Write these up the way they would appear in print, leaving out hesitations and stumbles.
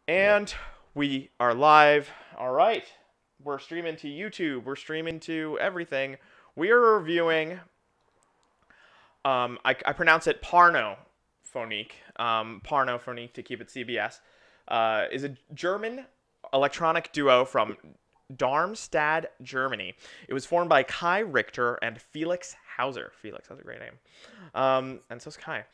Yeah. And we are live. All right. We're streaming to YouTube. We're streaming to everything. We are reviewing, I pronounce it Pornophonique. Pornophonique to keep it CBS. Is a German electronic duo from Darmstadt, Germany. It was formed by Kai Richter and Felix Heuser. Felix, that's a great name. And so's Kai.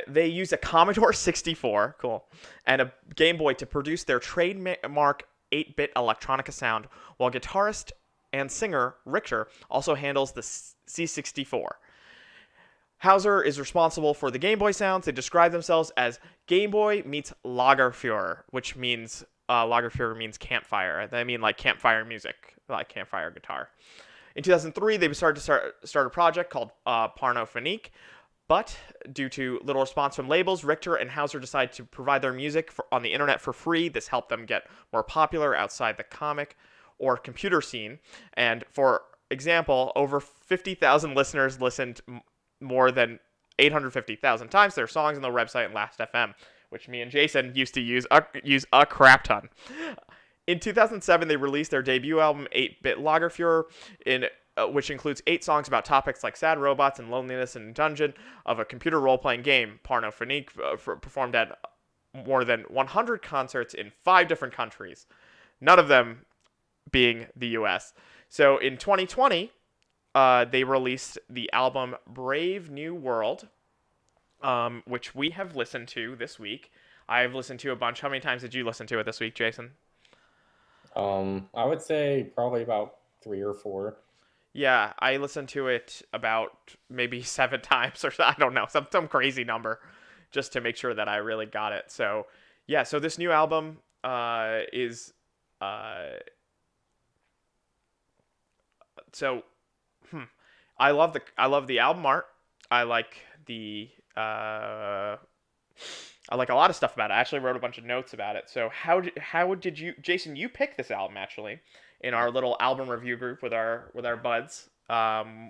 They used a Commodore 64, cool, and a Game Boy to produce their trademark 8-bit electronica sound, while guitarist and singer Richter also handles the C64. Hauser is responsible for the Game Boy sounds. They describe themselves as Game Boy meets Lagerfeuer, which means Lagerfeuer means campfire. They mean like campfire music, like campfire guitar. In 2003, they started to start a project called Pornophonique, but due to little response from labels, Richter and Hauser decided to provide their music on the internet for free. This helped them get more popular outside the comic or computer scene. And for example, over 50,000 listeners listened more than 850,000 times their songs on the website and Last FM, which me and Jason used to use a crap ton. In 2007, they released their debut album, 8-Bit Lagerfeuer, which includes 8 songs about topics like sad robots and loneliness in a dungeon of a computer role-playing game. Pornophonique performed at more than 100 concerts in 5 different countries, none of them being the U.S. So in 2020, they released the album Brave New World, which we have listened to this week. I've listened to a bunch. How many times did you listen to it this week, Jason? I would say probably about 3 or 4. Yeah, I listened to it about maybe 7 times or I don't know, some crazy number, just to make sure that I really got it. So yeah, so this new album is uh, so hmm, I love the album art. I like the I like a lot of stuff about it. I actually wrote a bunch of notes about it. So how did you, Jason? You picked this album actually in our little album review group with our buds.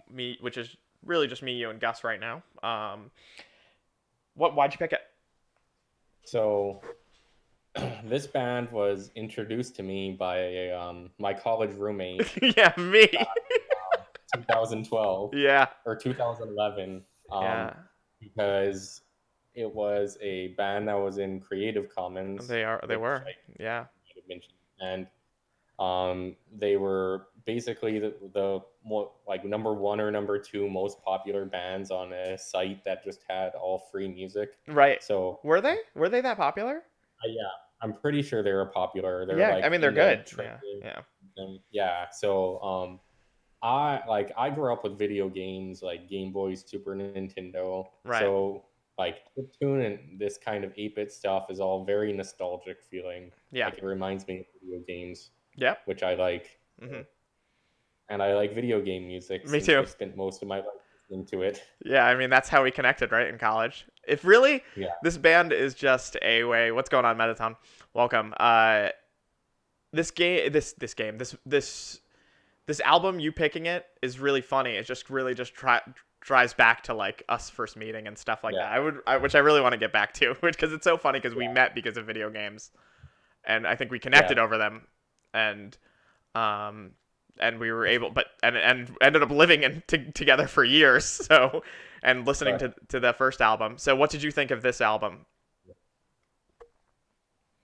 Me, which is really just me, you, and Gus right now. Why'd you pick it? So this band was introduced to me by my college roommate Yeah, me. back in 2012 Yeah, or 2011, yeah. because it was a band that was in Creative Commons, They are. They which were. I Yeah. might have mentioned, and they were basically the more like number one or number two most popular bands on a site that just had all free music. Right. So Were they? Were they that popular? yeah, I'm pretty sure they were popular. They're Yeah. I like mean, they're in the good. Yeah. trending. Yeah. Yeah. So I grew up with video games like Game Boy, Super Nintendo. Right. So like chiptune and this kind of 8-bit stuff is all very nostalgic feeling. Yeah. Like it reminds me of video games, Yep. which I like. Mhm. And I like video game music Me since too. I spent most of my life listening to it. Yeah, I mean that's how we connected, right, in college. If really, Yeah, this band is just a way. What's going on, Metaton? Welcome. This album, you picking it is really funny. It just really just drives back to like us first meeting and stuff like yeah, that. Which I really want to get back to, because it's so funny because we yeah, met because of video games, and I think we yeah, connected over them, and um, and we were able, but and ended up living together for years. So, and listening but to the first album. So, what did you think of this album?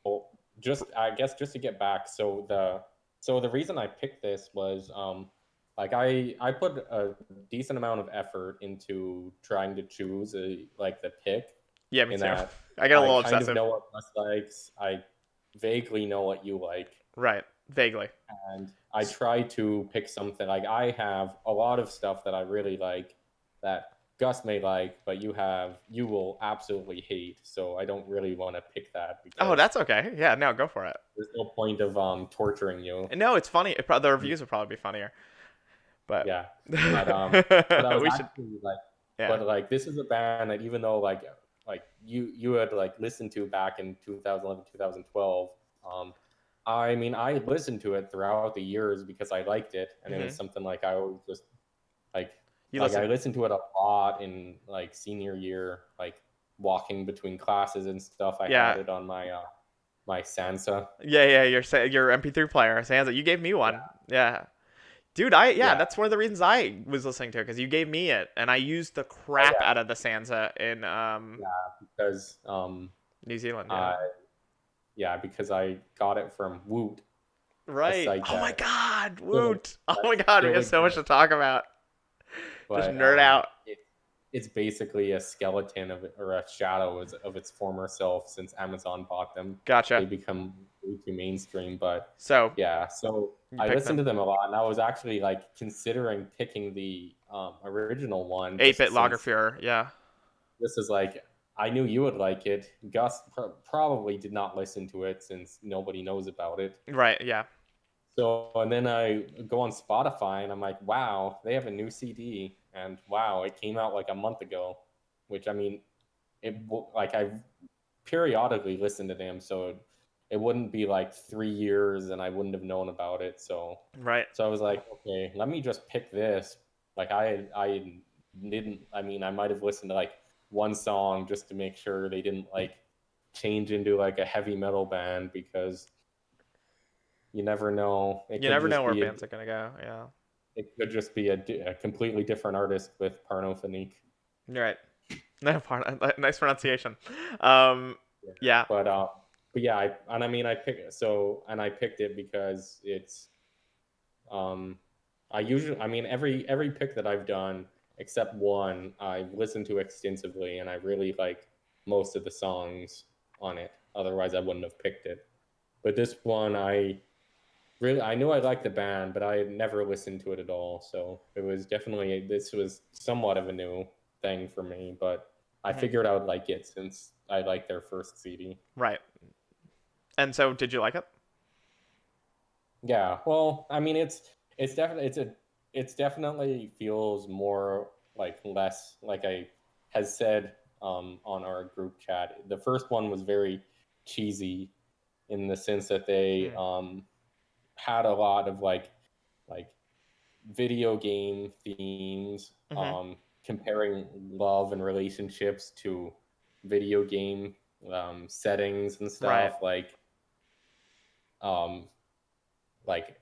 well, just I guess just to get back, so the reason I picked this was like I put a decent amount of effort into trying to choose like the pick, Yeah, me in too. that I get a I little kind of obsessive. know what Russ likes, I vaguely know what you like, Right, vaguely. and I try to pick something. Like I have a lot of stuff that I really like that Gus may like, but you will absolutely hate. So I don't really want to pick that Oh, because that's okay. Yeah, no, go for it. there's no point of torturing you. No, it's funny. The reviews would probably be funnier, but Yeah, but I was we should. actually like, Yeah. but like this is a band that even though like you had like listened to back in 2011 2012. I mean, I listened to it throughout the years because I liked it, and it was Hmm. something like I always just like You like I listen. listened to it a lot in like senior year, like walking between classes and stuff. I had Yeah, it on my my Sansa. Yeah, your MP3 player, Sansa. You gave me one. Yeah. Dude, Yeah. that's one of the reasons I was listening to it because you gave me it, and I used the Oh crap yeah. out of the Sansa in Yeah, because New Zealand. Yeah. I yeah, because I got it from Woot, a Right. site Oh my that God, still Woot. Oh that my God, we still have so much exists, to talk about. Just but nerd out. it's basically a skeleton of it, or a shadow of its former self since Amazon bought them. They Gotcha. become way too mainstream, but So yeah, so you I picked listened them. to them a lot, and I was actually like considering picking the original one, just 8-bit since Lagerfeuer. Yeah. this is like I knew you would like it. Gus probably did not listen to it since nobody knows about it. Right. Yeah. So, and then I go on Spotify and I'm like, wow, they have a new CD, and wow, it came out like a month ago. Which I mean, like I periodically listen to them, so it wouldn't be like 3 years and I wouldn't have known about it. So, Right. I was like, okay, let me just pick this. Like I didn't. I mean, I might have listened to like one song just to make sure they didn't like change into like a heavy metal band, because you never know. You never know where bands are gonna go. Yeah. It could just be a completely different artist with Pornophonique. You're right. No, nice pronunciation. Um. Yeah. Yeah. But yeah, I mean I picked it because it's um I mean every pick that I've done except one I've listened to extensively, and I really like most of the songs on it. Otherwise I wouldn't have picked it. But this one I knew I liked the band, but I had never listened to it at all. So this was somewhat of a new thing for me, but I Mhm. figured I would like it since I liked their first CD. Right. And so, did you like it? Yeah, well, I mean, it's definitely feels more like less like I has said on our group chat. The first one was very cheesy in the sense that they Mm. had a lot of like video game themes, Mhm. comparing love and relationships to video game settings and Right. stuff, um, like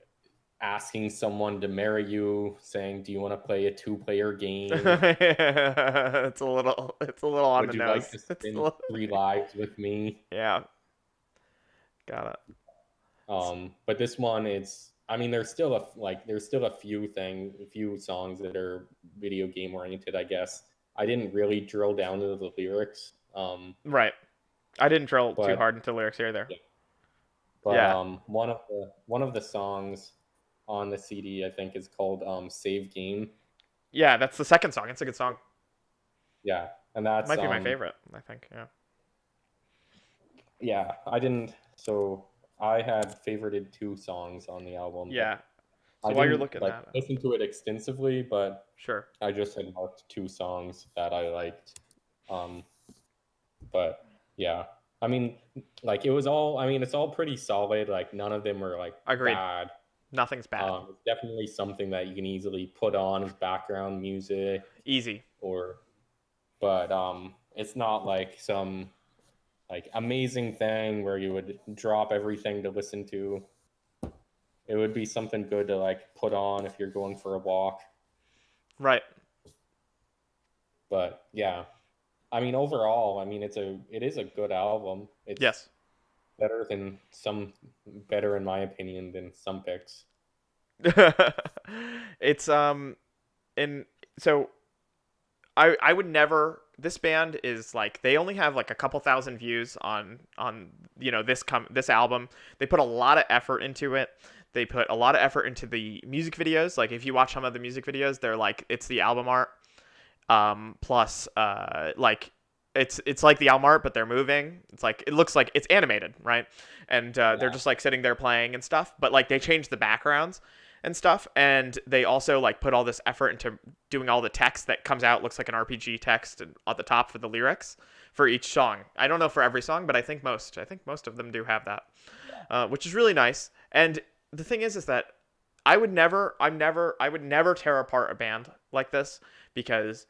asking someone to marry you, saying, "Do you want to play a two-player game? It's a little on the Would you like nose. to spend 3 lives with me?" Yeah. Got it. But this one, I mean, there's still a few songs that are video game oriented, I guess. I didn't really drill down into the lyrics. Right. I didn't drill too But hard into lyrics either. yeah, but Yeah. one of the songs on the CD I think is called Save Game. Yeah, that's the second song. It's a good song. Yeah, and that's Might be my favorite, I think. Yeah. yeah, I didn't so I had favorited two songs on the album, but Yeah. I So while you're didn't looking like that up, listen to it extensively, but sure. I just had marked two songs that I liked. Um, but yeah, I mean, I mean, it's all pretty solid. Like none of them are like Agreed. bad. Nothing's bad. It's definitely something that you can easily put on as background music, Easy. or, but it's not like some like amazing thing where you would drop everything to listen to. It would be something good to like put on if you're going for a walk. Right. But yeah, I mean, overall, I mean, it is a good album. It's Yes. better than better in my opinion than some picks. It's and so I would never, this band is like, they only have like a couple thousand views on this album. They put a lot of effort into it. They put a lot of effort into the music videos. Like if you watch some of the music videos, they're like, it's the album art plus like it's like the album art, but they're moving. It's like, it looks like it's animated, right? And they're Yeah, just like sitting there playing and stuff, but like they change the backgrounds and stuff, and they also like put all this effort into doing all the text that comes out, looks like an RPG text at the top for the lyrics for each song. I don't know for every song, but I think most of them do have that, which is really nice. And the thing is that I would never tear apart a band like this, because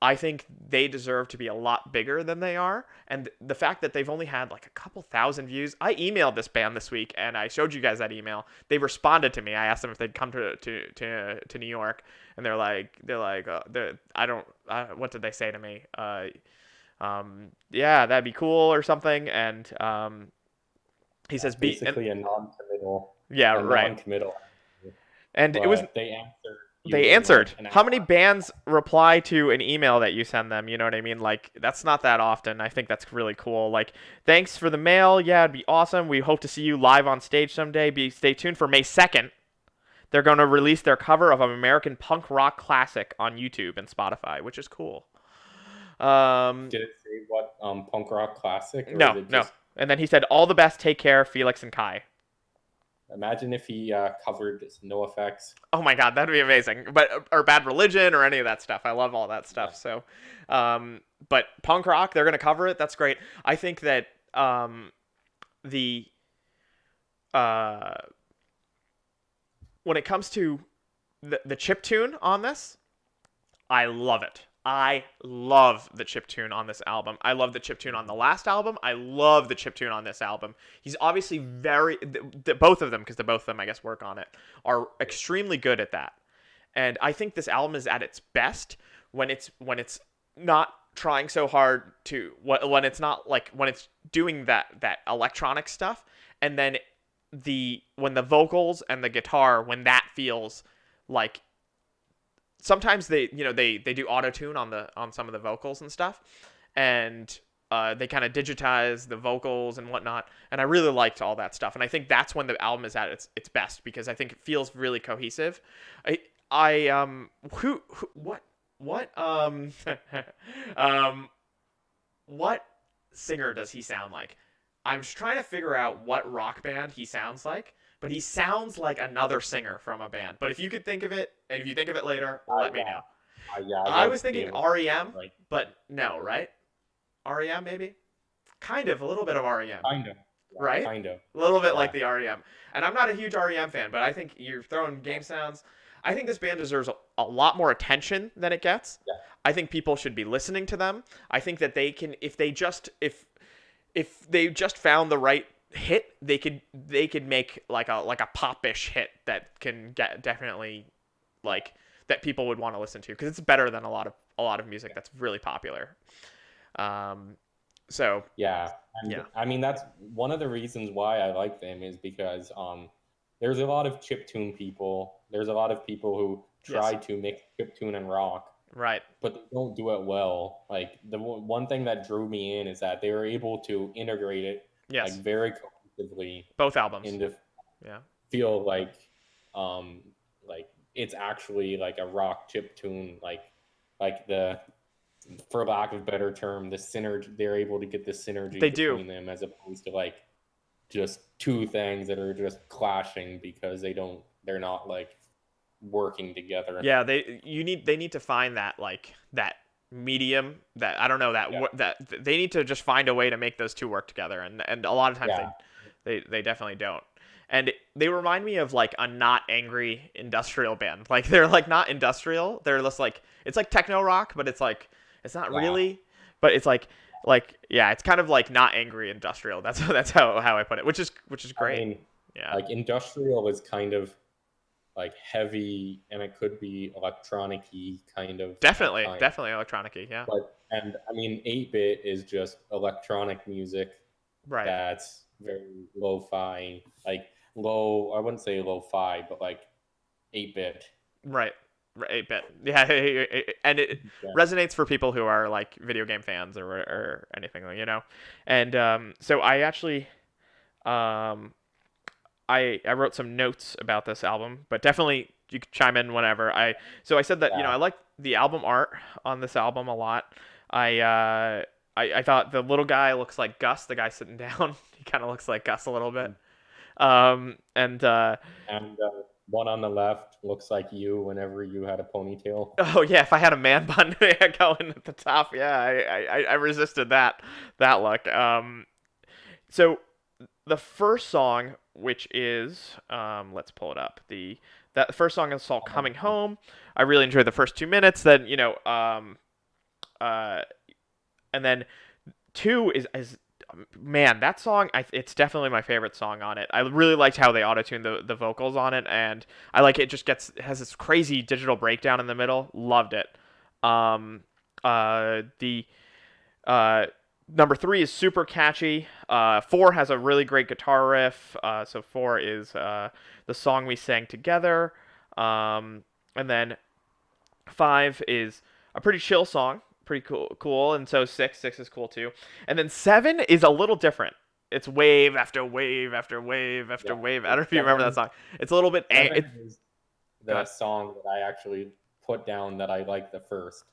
I think they deserve to be a lot bigger than they are. And the fact that they've only had like a couple thousand views. I emailed this band this week, and I showed you guys that email. They responded to me. I asked them if they'd come to New York, and what did they say to me? Yeah, that'd be cool or something. And he says, basically a non-committal, yeah, a right. non-committal, And it was but they answered. they answered. How many bands reply to an email that you send them? You know what I mean? Like, that's not that often. I think that's really cool. Like, thanks for the mail. Yeah, it'd be awesome. We hope to see you live on stage someday. Stay tuned for May 2nd. They're going to release their cover of an American punk rock classic on YouTube and Spotify, which is cool. Did it say what punk rock classic? Or no. And then he said, all the best. Take care, Felix and Kai. Imagine if he covered NoFX. Oh my God, that'd be amazing. Or Bad Religion or any of that stuff. I love all that stuff. Yeah. So, but punk rock, they're gonna cover it. That's great. I think that when it comes to the chiptune on this, I love it. I love the chiptune on this album. I love the chiptune on the last album. I love the chiptune on this album. He's obviously both of them, because the both of them, I guess, work on it, are extremely good at that. And I think this album is at its best when it's not trying so hard when it's doing that electronic stuff, and then when the vocals and the guitar, when that feels like. Sometimes they do auto-tune on some of the vocals and stuff, and they kind of digitize the vocals and whatnot, and I really liked all that stuff, and I think that's when the album is at its best, because I think it feels really cohesive. What singer does he sound like? I'm just trying to figure out what rock band he sounds like. But he sounds like another singer from a band. But if you could think of it, and if you think of it later, let me know. I was thinking REM, but no, right? REM, maybe? Kind of, a little bit of REM. Kind of. Right? Kind of. A little bit like the REM. And I'm not a huge REM fan, but I think you're throwing game sounds. I think this band deserves a lot more attention than it gets. Yeah. I think people should be listening to them. I think that they can, if they just found the right hit, they could make like a pop-ish hit that can get definitely like that people would want to listen to, because it's better than a lot of music that's really popular. So yeah. I mean, that's one of the reasons why I like them, is because there's a lot of chiptune people. There's a lot of people who try to mix chiptune and rock, right, but they don't do it well. Like, the one thing that drew me in is that they were able to integrate it like very cohesively, both albums, into feel like it's actually like a rock chiptune, like the, for lack of a better term, the synergy. They're able to get the synergy between them, as opposed to like just two things that are just clashing because they're not like working together. Yeah, they need to find that medium, that I don't know, that they need to just find a way to make those two work together, and a lot of times they definitely don't. And they remind me of like a not angry industrial band. Like, they're like not industrial, they're just like, it's like techno rock, but it's like, it's not really, but it's like it's kind of like not angry industrial. That's how I put it, which is great. I mean, like industrial is kind of like heavy, and it could be electronic-y kind of. Definitely electronic-y, yeah. And I mean, 8-bit is just electronic music, right? That's very lo-fi, like low. I wouldn't say lo-fi, but like 8-bit. Right. 8-bit, yeah, and it resonates for people who are like video game fans or anything, you know. And so I actually, I wrote some notes about this album, but definitely you can chime in whenever. So I said that I like the album art on this album a lot. I thought the little guy looks like Gus, the guy sitting down. He kind of looks like Gus a little bit. And one on the left looks like you whenever you had a ponytail. Oh yeah, if I had a man bun going at the top, yeah, I resisted that look. So the first song, which is let's pull it up. That first song is called "Coming Home." I really enjoyed the first 2 minutes. Then And then 2 is man, that song, it's definitely my favorite song on it. I really liked how they auto-tuned the vocals on it, and I like it just has this crazy digital breakdown in the middle. Loved it. The Number 3 is super catchy. 4 has a really great guitar riff. So 4 is the song we sang together. And then 5 is a pretty chill song, pretty cool. And so 6 is cool too. And then 7 is a little different. It's wave after wave after wave after Yeah. wave. I don't know if you remember that song. It's a little bit. Is the song that I actually put down that I liked the first.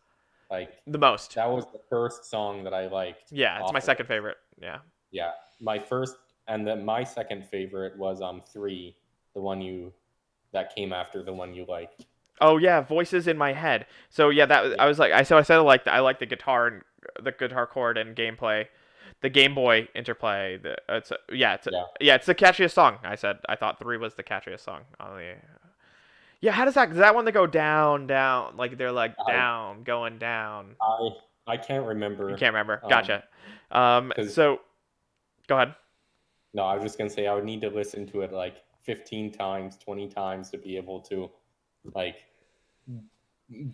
Like the most. That was the first song that I liked. Yeah, it's my second favorite. Yeah. Yeah, my first, and then my second favorite was 3, the one that came after the one you liked. Oh yeah, Voices in My Head. So yeah, I was like, I said like I like the guitar and the guitar chord and gameplay, the Gameboy interplay. It's the catchiest song. I thought 3 was the catchiest song on the. Yeah, how does that one that go down like they're like down going down? I can't remember. You can't remember. Gotcha. So go ahead. No, I was just gonna say I would need to listen to it like 15 times, 20 times to be able to like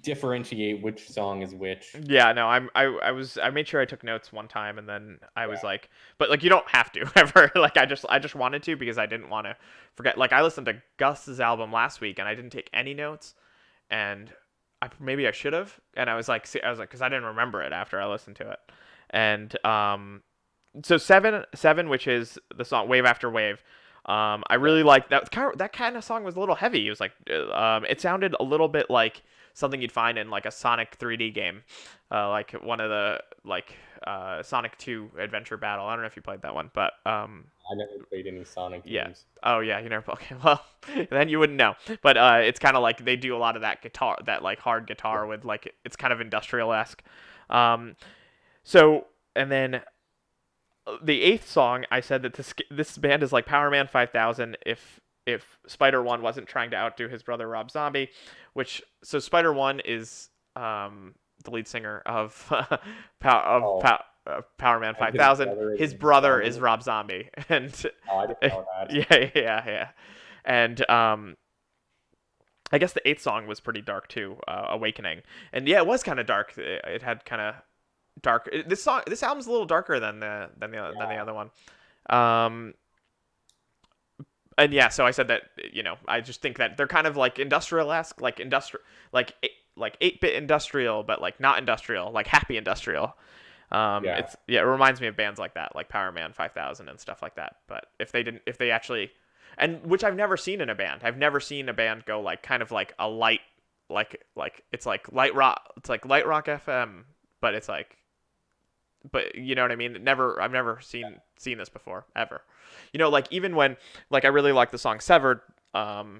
differentiate which song is which. Yeah, no, I made sure I took notes one time, and then I was like, but like you don't have to ever. Like I just wanted to because I didn't want to forget. Like I listened to Gus's album last week and I didn't take any notes, and maybe I should have. And I was like, because I didn't remember it after I listened to it, and so seven, which is the song Wave After Wave. I really like that. That kind of song was a little heavy. It was like, it sounded a little bit like something you'd find in like a Sonic 3D game, like one of the Sonic 2 Adventure Battle. I don't know if you played that one, but I never played any Sonic games. Oh yeah, you never played. Okay, well, then you wouldn't know. But it's kind of like they do a lot of that guitar, that like hard guitar with like it's kind of industrial-esque. So and then the 8th song, I said that this band is like Power Man 5000 if Spider-1 wasn't trying to outdo his brother Rob Zombie, so Spider-1 is the lead singer of Power Man 5000. His brother is Rob Zombie, and I didn't know that. Yeah. And I guess the 8th song was pretty dark too, Awakening, and yeah, it was kind of dark. It had kind of dark. This album's a little darker than the other one. And yeah, so I said that, I just think that they're kind of like industrial-esque, like 8-bit industrial, but like not industrial, like happy industrial. It reminds me of bands like that, like Power Man 5000 and stuff like that. But if they actually, and which I've never seen in a band. I've never seen a band go like kind of like a light, like it's like light rock, it's like light rock FM, but it's like, but you know what I mean? I've never seen this before, ever. Like even when, like I really like the song Severed by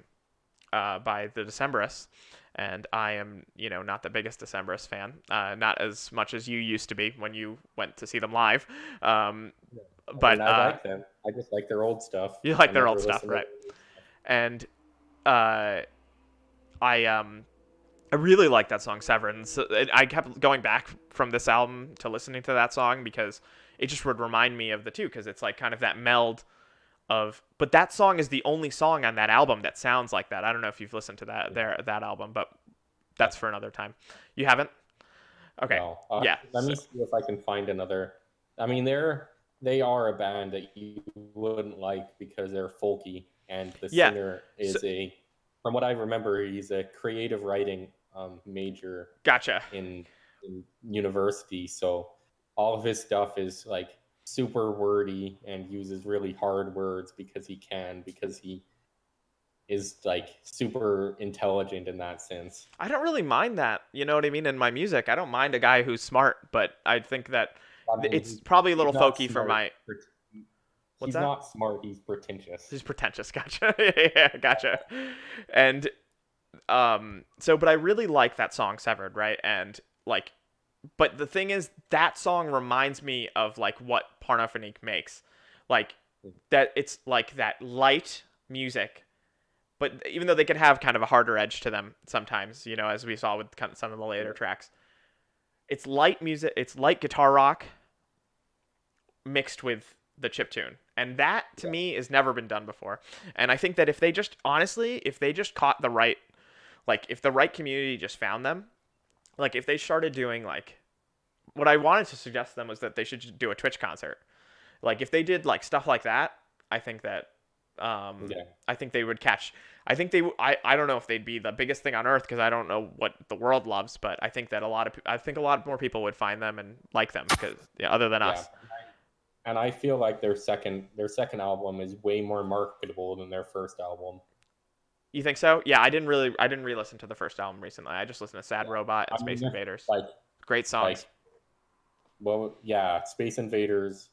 the Decemberists, and I am, not the biggest Decemberists fan, not as much as you used to be when you went to see them live. But I like them. I just like their old stuff. You like their old stuff, right? And I really like that song Severed. And so I kept going back from this album to listening to that song because it just would remind me of the two, because it's like kind of that meld of, but that song is the only song on that album that sounds like that. I don't know if you've listened to that album, but that's for another time. You haven't? Okay. No. Yeah. Let me see if I can find another. I mean, they are a band that you wouldn't like because they're folky, and the singer is from what I remember, he's a creative writing major. Gotcha. In university, so all of his stuff is like super wordy and uses really hard words because he is like super intelligent in that sense. I don't really mind that, you know what I mean? In my music, I don't mind a guy who's smart, but I think that it's probably a little folky for my. He's not smart. He's pretentious. He's pretentious. Gotcha. Yeah, gotcha. And but I really like that song Severed, right? And like, but the thing is, that song reminds me of like what Pornophonique makes, like that it's like that light music, but even though they can have kind of a harder edge to them sometimes, as we saw with kind of some of the later tracks, It's light music. It's light guitar rock mixed with the chiptune, and that to Yeah. me has never been done before. And I think that if they just honestly, if they just caught the right, like if the right community just found them, like if they started doing like what I wanted to suggest to them was that they should just do a Twitch concert. Like if they did like stuff like that, I think that Yeah. I think they would catch. I think they. I don't know if they'd be the biggest thing on earth because I don't know what the world loves, but I think that I think a lot more people would find them and like them because yeah, other than Yeah. us. And I feel like their second album is way more marketable than their first album. You think so? Yeah, I didn't re-listen to the first album recently. I just listened to Sad Yeah. Robot and I Space mean, Invaders. like Great songs. like well, yeah, Space Invaders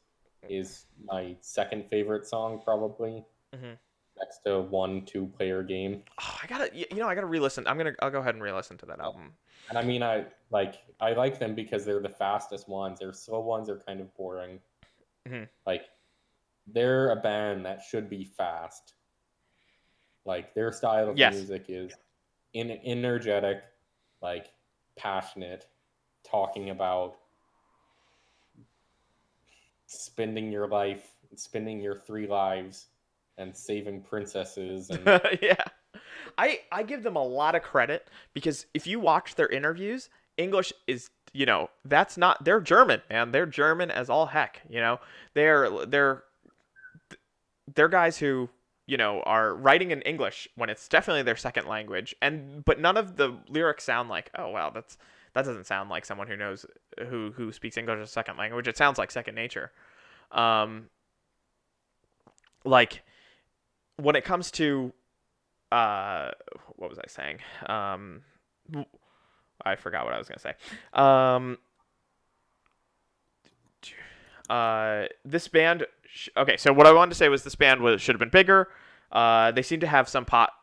is my second favorite song probably, Hmm. next to one two-player game. Oh, I gotta re-listen. I'll go ahead and re-listen to that Yeah. album. And I mean, I like them because they're the fastest ones. Their slow ones are kind of boring. Hmm. Like they're a band that should be fast. Like their style of Yes. music is energetic, like passionate, talking about spending your life, spending your three lives, and saving princesses and Yeah. I give them a lot of credit because if you watch their interviews, English is, that's not they're German, man. They're German as all heck, They're guys who, are writing in English when it's definitely their second language. But none of the lyrics sound like, "Oh, wow, that doesn't sound like someone who knows who speaks English as a second language." It sounds like second nature. Um like when it comes to what was I saying? I forgot what I was gonna say. Um, this band. Okay, so what I wanted to say was this band should have been bigger. They seem to have some pop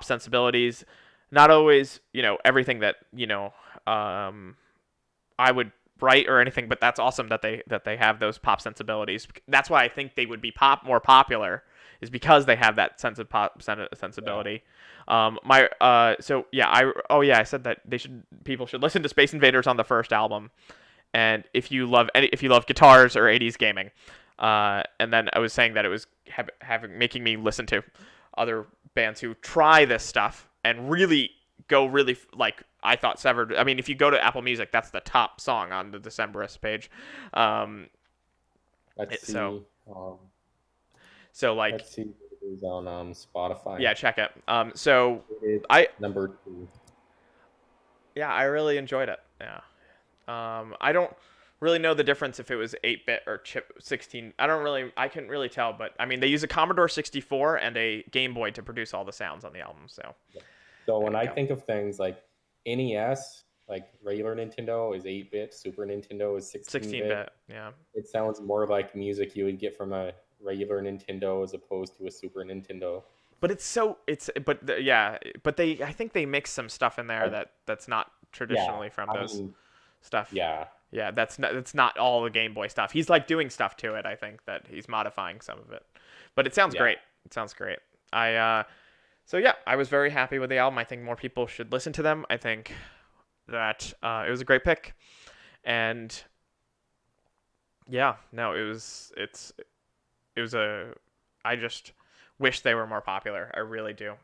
sensibilities. Not always, everything that I would write or anything, but that's awesome that they have those pop sensibilities. That's why I think they would be more popular is because they have that sense of pop yeah, sensibility. So yeah, I said that people should listen to Space Invaders on the first album, and if you love guitars or 80s gaming, and then I was saying that it was making me listen to other bands who try this stuff and really like I thought Severed. I mean, if you go to Apple Music, that's the top song on the Decemberist page. Um, let's so see. so like Let's see what it is on Spotify. yeah, check it. So It is I number two. yeah, I really enjoyed it. Yeah. I don't really know the difference if it was 8-bit or chip 16. I couldn't really tell, but I mean, they use a Commodore 64 and a Gameboy to produce all the sounds on the album. So So there when you I go. think of things like NES, like regular Nintendo is 8-bit, Super Nintendo is 16-bit. 16-bit. Yeah. It sounds more like music you would get from a regular Nintendo as opposed to a Super Nintendo. But yeah, but I think they mix some stuff in there Like, that's not yeah, traditionally from I those mean, stuff. yeah, Yeah, that's not all the Game Boy stuff. He's like doing stuff to it. I think that he's modifying some of it, but it sounds yeah, great. It sounds great. So yeah, I was very happy with the album. I think more people should listen to them. I think that it was a great pick, and yeah, no, it was a. I just wish they were more popular. I really do.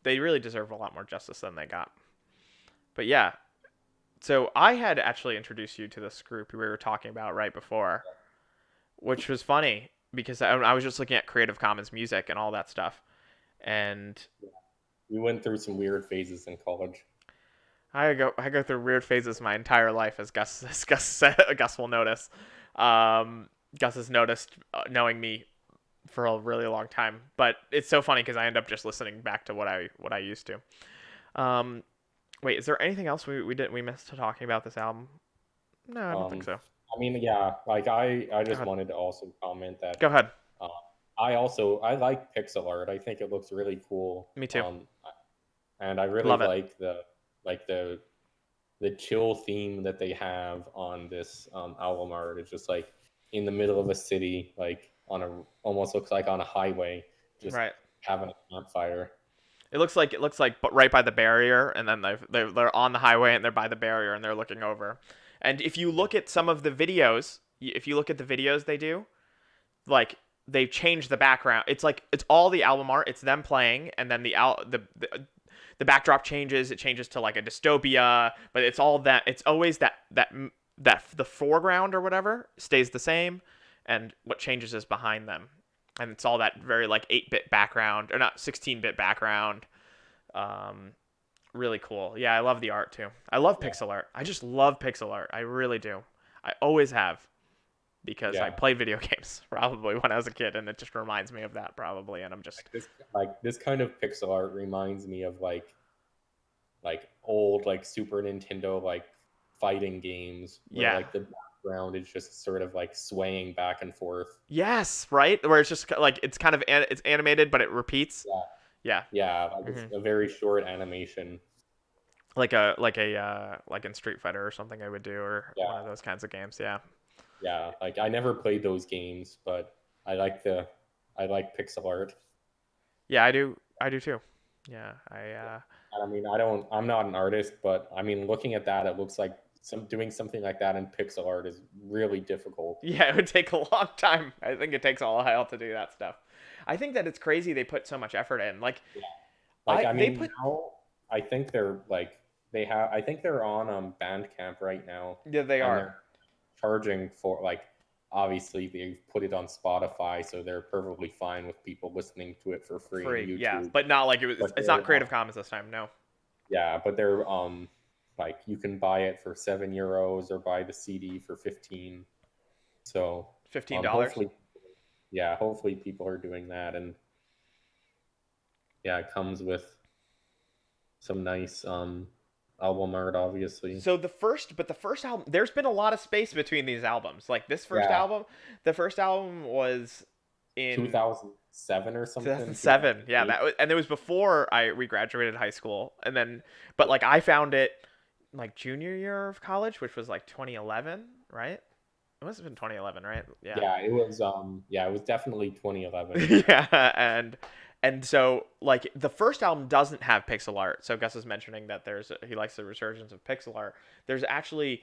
They really deserve a lot more justice than they got. But yeah, so I had actually introduced you to this group we were talking about right before, which was funny because I was just looking at Creative Commons music and all that stuff, and we went through some weird phases in college. I go through weird phases my entire life, as Gus will notice. Gus has noticed knowing me for a really long time, but it's so funny because I end up just listening back to what I used to. Um, Wait, is there anything else we missed talking about this album? No, I don't think Um, so. I mean, yeah, like I Go just ahead. wanted to also comment that Go ahead. uh, I like pixel art. I think it looks really cool. Me too. And I really Love it. like like the chill theme that they have on this album art. It's just like in the middle of a city, like on a almost looks like on a highway, just Right. having a campfire. It looks like right by the barrier, and then they're on the highway and they're by the barrier and they're looking over. And if you look at some of the videos, if you look at the videos they do, like they've changed the background. It's like it's all the album art. It's them playing, and then the backdrop changes. It changes to like a dystopia, but it's all that. It's always that the foreground or whatever stays the same, and what changes is behind them, and it's all that very like 8-bit background or not 16-bit background. Um, Really cool. Yeah, I love the art too. I love Yeah, pixel art. I just love pixel art. I really do. I always have because I yeah. played video games probably when I was a kid, and it just reminds me of that probably. And I'm just This kind of pixel art reminds me of like old like Super Nintendo like fighting games where yeah, like the background is just sort of like swaying back and forth. yes, right. Where it's just like it's kind of it's animated, but it repeats. Yeah, Yeah, yeah, like it's hmm a very short animation. like in Street Fighter or something I would do, or one of Yeah, those kinds of games. Yeah, yeah. Like I never played those games, but I like the I like pixel art. yeah, I do. I do too. Yeah, And I mean, I'm not an artist, but I mean, looking at that, it looks like some doing something like that in pixel art is really difficult. yeah, it would take a long time. I think it takes a while to do that stuff. I think that it's crazy they put so much effort in. Like Yeah. Like I they mean, put now I think they're like they have I think they're on Bandcamp right now, yeah they and are. they're charging for like obviously they've put it on Spotify, so they're perfectly fine with people listening to it for free on Free, yeah, YouTube. but not like it was. But It's they're not Creative Commons this time. No, yeah, but they're like you can buy it for €7 or buy the CD for 15. So $15. hopefully yeah, hopefully people are doing that, and yeah, it comes with some nice album art obviously. So the first album, there's been a lot of space between these albums. Like this first Yeah, album, the first album was in 2007 or something, 2007. Yeah, 2008. and it was before we graduated high school, and then but like I found it like junior year of college, which was like 2011, right? It must have been 2011, right? Yeah. Yeah, it was definitely 2011. Yeah, and so like the first album doesn't have pixel art. So Gus was mentioning that he likes the resurgence of pixel art. There's actually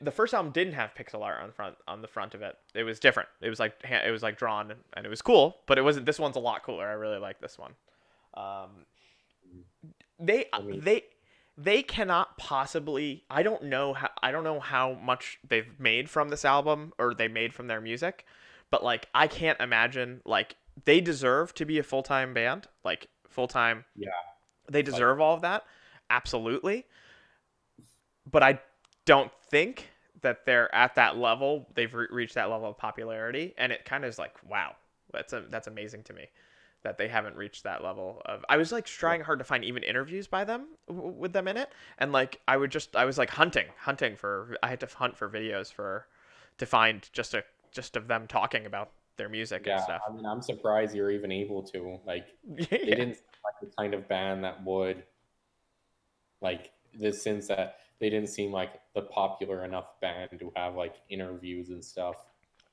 the first album didn't have pixel art on the front of it. It was different. It was like drawn and it was cool, but it wasn't. This one's a lot cooler. I really like this one. Um, they I mean, they they cannot possibly. I don't know how much they've made from this album or they made from their music, but like I can't imagine like they deserve to be a full-time band, like full-time. yeah, They like deserve all of that, absolutely. But I don't think that they're at that level. They've reached that level of popularity, and it kind of is like, wow, that's amazing to me that they haven't reached that level of. I was like yeah, trying hard to find even interviews by them with them in it, and like I was like hunting for. I had to hunt for videos to find just of them talking about their music and yeah. stuff. I mean, I'm surprised you're even able to like. They Yeah. didn't seem like the kind of band that would like this since that they didn't seem like the popular enough band to have like interviews and stuff.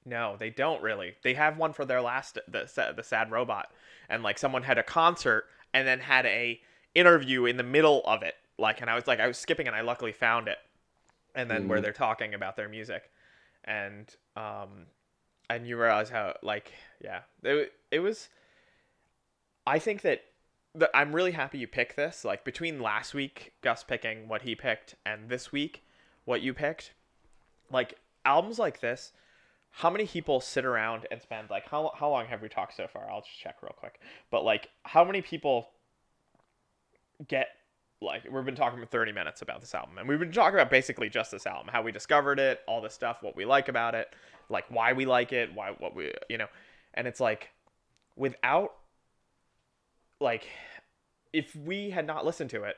No, they don't really. They have one for their last the Sad Robot, and like someone had a concert and then had a interview in the middle of it. Like, and I was skipping and I luckily found it, and then where Mm, they're talking about their music, and and you realize how like yeah it was. I think that I'm really happy you picked this. Like between last week Gus picking what he picked and this week what you picked, like albums like this, how many people sit around and spend like how long have we talked so far? I'll just check real quick. But like how many people get like we've been talking for 30 minutes about this album and we've been talking about basically just this album, how we discovered it, all this stuff, what we like about it, like why we like it, why what we and it's like without like if we had not listened to it,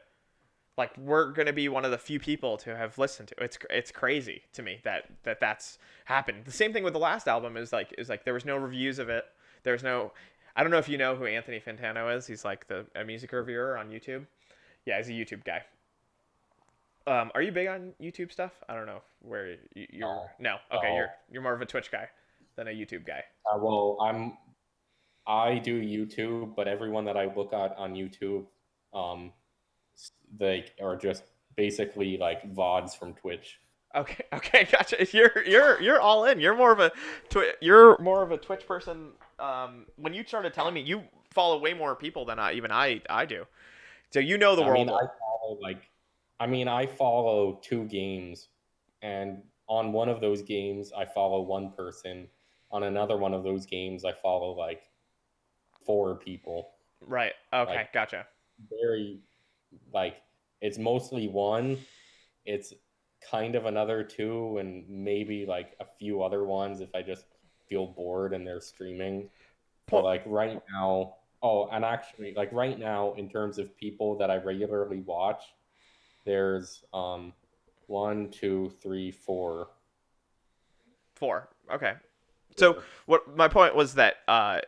like we're gonna be one of the few people to have listened to it. It's crazy to me that's happened. The same thing with the last album is like there was no reviews of it. There's no I don't know if you know who Anthony Fantano is. He's like a music reviewer on YouTube. Yeah, he's a YouTube guy. Are you big on YouTube stuff? I don't know where you're. no, No, okay, no. you're more of a Twitch guy than a YouTube guy. Well, I do YouTube, but everyone that I look at on YouTube, um, they are just basically like VODs from Twitch. Okay, okay, gotcha. You're all in. You're more of a Twitch person. When you started telling me, you follow way more people than I do. So you know the I mean, world. I follow two games, and on one of those games, I follow one person. On another one of those games, I follow like four people. Right. Like Okay, gotcha. very, like it's mostly one. It's kind of another two, and maybe like a few other ones if I just feel bored and they're streaming. But Point. like right now, oh, and actually, like right now, in terms of people that I regularly watch, there's one, two, three, four. Four. Okay. So Four. what my point was that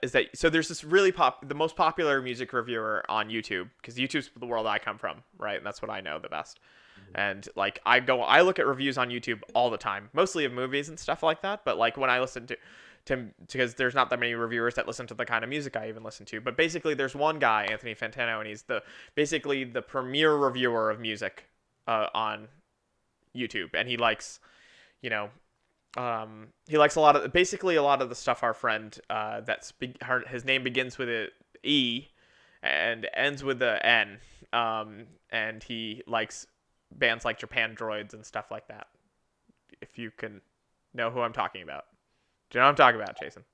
is that so there's this the most popular music reviewer on YouTube, because YouTube's the world I come from, right? And that's what I know the best. And like I look at reviews on YouTube all the time, mostly of movies and stuff like that. But like when I listen to because there's not that many reviewers that listen to the kind of music I even listen to. But basically, there's one guy, Anthony Fantano, and he's basically the premier reviewer of music on YouTube, and he likes, you know, he likes a lot of the stuff our friend his name begins with a E and ends with a N, and he likes bands like Japan Droids and stuff like that. If you can know who I'm talking about, do you know what I'm talking about, Jason?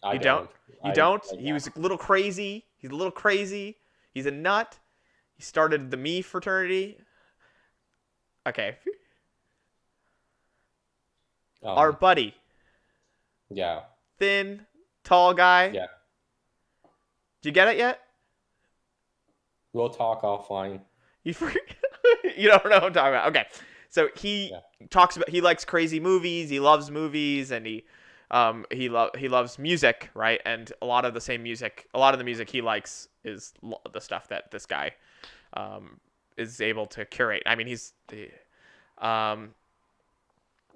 I You don't? don't. You don't? Like, He was a little crazy. He's a little crazy. He's a nut. He started the Me fraternity. Okay, our um, buddy, yeah, thin, tall guy. yeah. Do you get it yet? We'll talk offline. You you don't know what I'm talking about. Okay, so Yeah. he likes crazy movies. He loves movies, and he loves music, right? And a lot of the music he likes is the stuff that this guy is able to curate. I mean, um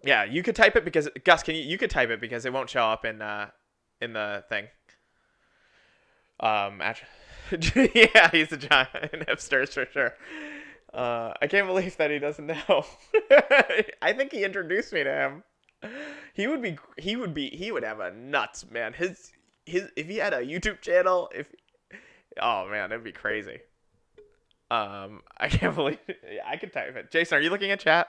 yeah. You could type it because Gus, you could type it because it won't show up in the thing. Actually, yeah, he's a giant hipster for sure. I can't believe that he doesn't know. I think he introduced me to him. He would have a nuts, man. His if he had a YouTube channel, if oh man, it'd be crazy. I can't believe yeah, I could type it. Jason, are you looking at chat?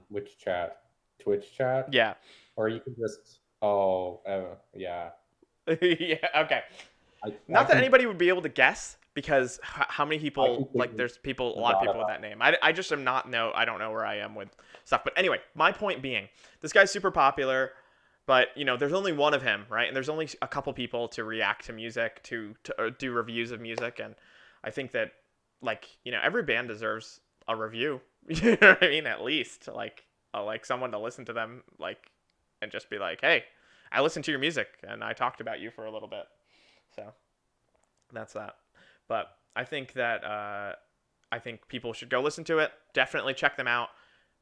Which chat? Twitch chat? Yeah. Or you can just. Oh, yeah. Yeah. Okay. I Not that can. anybody would be able to guess, because how many I people, like, completely there's people, a lot of forgot people with about. that name. I just am not, no, I don't know where I am with stuff. But anyway, my point being, this guy's super popular, but, there's only one of him, right? And there's only a couple people to react to music, to do reviews of music. And I think that, like, every band deserves a review. You know what I mean? At least, like someone to listen to them, like, and just be like, hey, I listened to your music and I talked about you for a little bit. So that's that. But I think that I think people should go listen to it. Definitely check them out.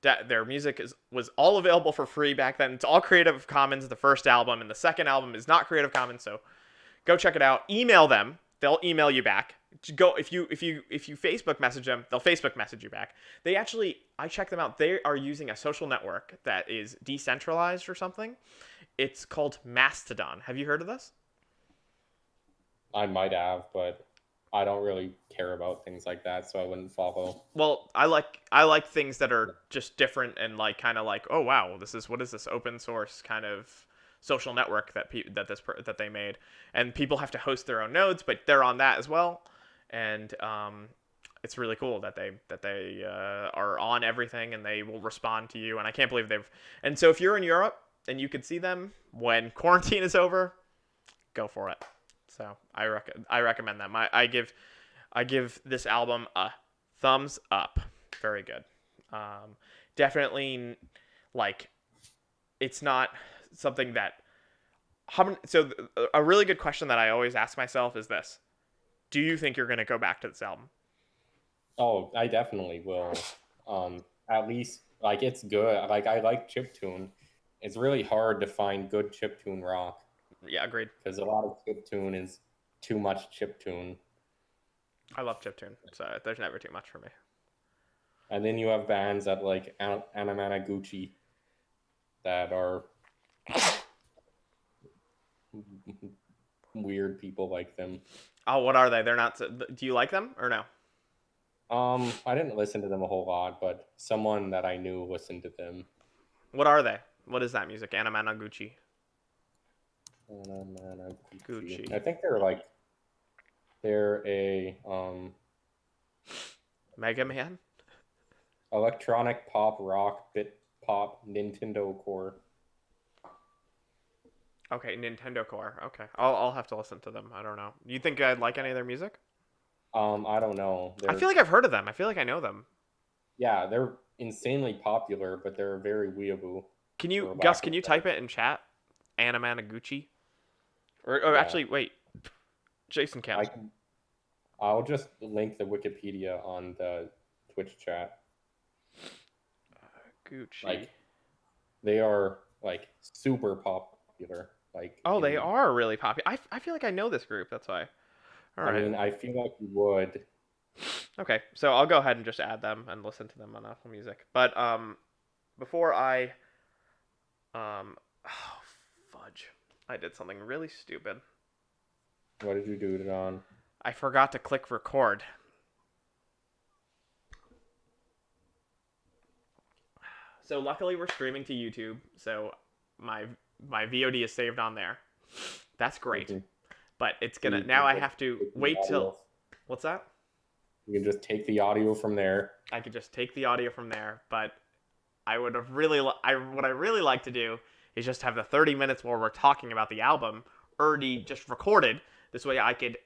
Their music was all available for free back then. It's all Creative Commons, the first album, and the second album is not Creative Commons. So go check it out. Email them; they'll email you back. Go if you Facebook message them, they'll Facebook message you back. I check them out. They are using a social network that is decentralized or something. It's called Mastodon. Have you heard of this? I might have, but I don't really care about things like that, so I wouldn't follow. Well, I like things that are just different and like kind of like, oh wow, what is this open source kind of social network that they made, and people have to host their own nodes, but they're on that as well, and it's really cool that they are on everything and they will respond to you, and I can't believe and so if you're in Europe and you could see them when quarantine is over, go for it. So I recommend them. I give this album a thumbs up. Very good. Definitely, like, it's not something that. So a really good question that I always ask myself is this: do you think you're gonna go back to this album? Oh, I definitely will. At least like it's good. Like I like chiptune. It's really hard to find good chiptune rock Yeah, agreed. because a lot of chiptune is too much chiptune. I love chiptune, so there's never too much for me. And then you have bands that like Anamanaguchi that are weird people like them. Oh, what are they? They're not. Do you like them or no? I didn't listen to them a whole lot, but someone that I knew listened to them. What are they? What is that music? Anamanaguchi. Anamanaguchi. Gucci. I think they're a Mega Man. electronic pop rock bit pop Nintendo core. Okay, Nintendo Core. Okay, I'll have to listen to them. I don't know. You think I'd like any of their music? I don't know. I feel like I've heard of them. I feel like I know them. They're insanely popular, but they're very weeaboo. Can you, For Gus? lack Can of you better. type it in chat? Anamanaguchi. Or Yeah, actually, wait. Jason I can. can. I'll just link the Wikipedia on the Twitch chat. Gucci. Like they are like super popular. Like Oh, they in, are really popular. I feel like I know this group. That's why. All I right. mean, I feel like you would. Okay, so I'll go ahead and just add them and listen to them on Apple Music. But before I oh fudge, I did something really stupid. What did you do it on? I forgot to click record. So luckily we're streaming to YouTube, so my my VOD is saved on there. That's great. Mhm. But it's So gonna you now can I just have to take the wait till audio. what's that? You can just take the audio from there. I could just take the audio from there, but I would have really what I really like to do is just have the 30 minutes where we're talking about the album already just recorded. This way I could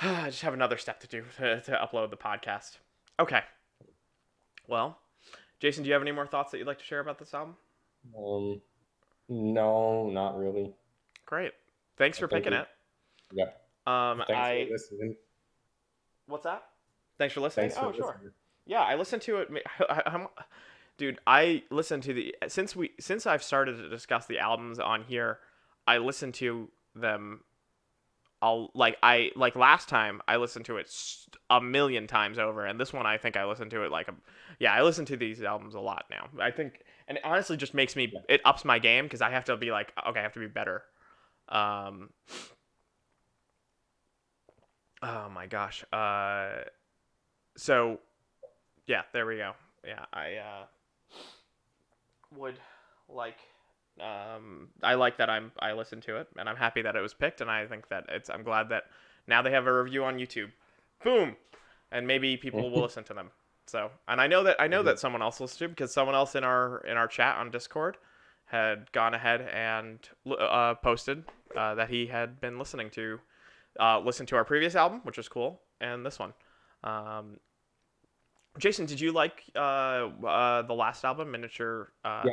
just have another step to do to upload the podcast. Okay. Well, Jason, do you have any more thoughts that you'd like to share about this album? Um, no, not really. Great. Thanks I for think picking it. yeah. Thanks for I listening. what's that? Thanks for listening. Thanks for Oh, sure. listening. Yeah, I listened to it. Dude, I listened to the since I've started to discuss the albums on here, I listen to them. I like last time I listened to it a million times over, and this one I think I listened to it I listen to these albums a lot now. I think, and it honestly just makes me Yeah. it ups my game because I have to be like, okay, I have to be better. Um, oh my gosh. So yeah, there we go. Yeah, I would like I like that I listened to it and I'm happy that it was picked and I think that I'm glad that now they have a review on YouTube. Boom. And maybe people will listen to them. So, and I know that someone else listened to it because someone else in our chat on Discord had gone ahead and posted that he had been listened to our previous album, which was cool, and this one. Um, Jason, did you like the last album, Miniature? Yeah,